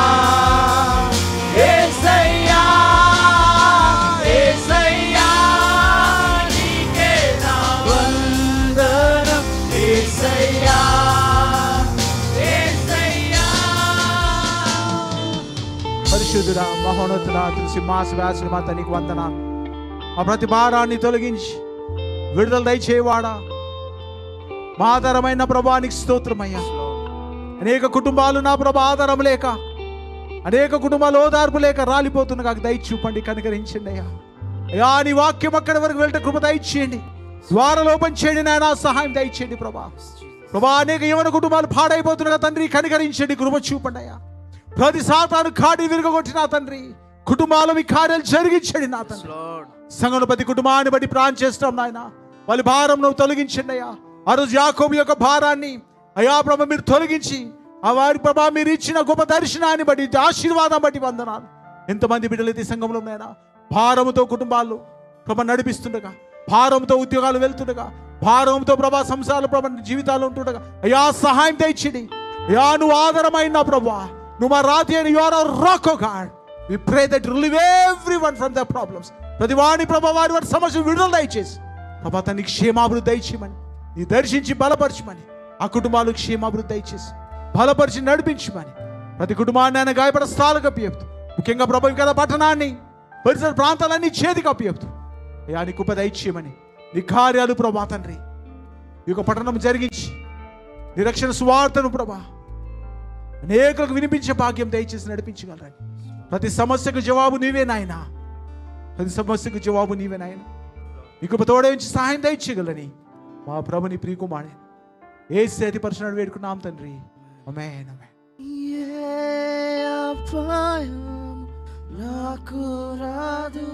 యేసయ్యా, యేసయ్యా నీకే నా వందనం. యేసయ్యా, యేసయ్యా. పరిశుద్ధుడా, మహోన్నతుడా, సింహాసవాసుడు మా తనికి వందనాలు. మా ప్రతి భారాన్ని తొలగించి విడుదల దయచేవాడా, మా ఆధారమైన ప్రభానికి స్తోత్రమయ్యా. అనేక కుటుంబాలు నా ప్రభా ఆధారం లేక, అనేక కుటుంబాలు ఓదార్పు లేక రాలిపోతున్నా దయ చూపండి, కనికరించండి అయ్యా. అయ్యా నీ వాక్యం అక్కడి వరకు వెళ్తే కృప దయచేయండి, ద్వారాలు ఓపెన్ చేయండి నాయన, సహాయం దయచేయండి ప్రభా. ప్రభా అనేక యవన కుటుంబాలు పాడైపోతున్నా తండ్రి, కనికరించండి, కృప చూపండి అయ్యా. ప్రతి సాతాను కాడి విరగొట్టిన తండ్రి, కుటుంబాలు మీ కార్యాలు జరిగించండి నా తండ్రి. సంఘంలో ప్రతి కుటుంబాన్ని బట్టి ప్రార్థన చేస్తాం నాయన, వాళ్ళ భారం నువ్వు తొలగించండి అయ్యా. ఆ రోజు యాకోబు యొక్క భారాన్ని అయ్యా ప్రభా మీరు తొలగించి, ఆ వారి ప్రభా మీరు ఇచ్చిన గొప్ప దర్శనాన్ని బట్టి, ఆశీర్వాదం బట్టి వందనాలు. ఎంతమంది బిడ్డలైతే సంఘంలో ఉన్నాయా, భారముతో కుటుంబాలు ప్రభా నడిపిస్తుండగా, భారంతో ఉద్యోగాలు వెళ్తుండగా, భారంతో ప్రభా సంసారాలు ప్రభా జీవితాలు ఉంటుండగా అయ్యా సహాయం తెచ్చింది. అయ్యా నువ్వు ఆధారమైన ప్రభా, నువ్వు మా రాతి అని, you are our rock O God. We pray that relieve everyone from the problems. ప్రతి వాడిని ప్రభా వారి వారి సమస్యలు విడుదల దయచేసి ప్రభా తనకి క్షేమాభివృద్ధి దయచేయమని, నీ దర్శించి బలపరచమని, ఆ కుటుంబాలు క్షేమాభివృద్ధి దయచేసి బలపరిచి నడిపించమని, ప్రతి కుటుంబాన్ని ఆయన గాయపడ స్థలాలకు అప్పచెప్తూ, ముఖ్యంగా ప్రభు కదా పట్టణాన్ని పరిసర ప్రాంతాలన్నీ చేతికి అప్పచెప్తూ అయ్యా నీ కృప దయచేయమని, నీ కార్యాలు ప్రభా తండ్రి ఈ యొక్క పట్టణం జరిగించి నిరక్షణ సువార్తను ప్రభా అనేకులకు వినిపించే భాగ్యం దయచేసి నడిపించగలరని, ప్రతి సమస్యకు జవాబు నీవే నాయన, ప్రతి సమస్యకు జవాబు నీవే నాయన, నీ కృప తోడే ఉంచి సహాయం దయచేయగలని మా ప్రభుని ప్రియకుమారుని యేసు అతి పరిశుద్ధ వేడుకున్నాం తండ్రి. ఆమేన్ ఆమేన్. ఏ అపాయం నాకు రాదు.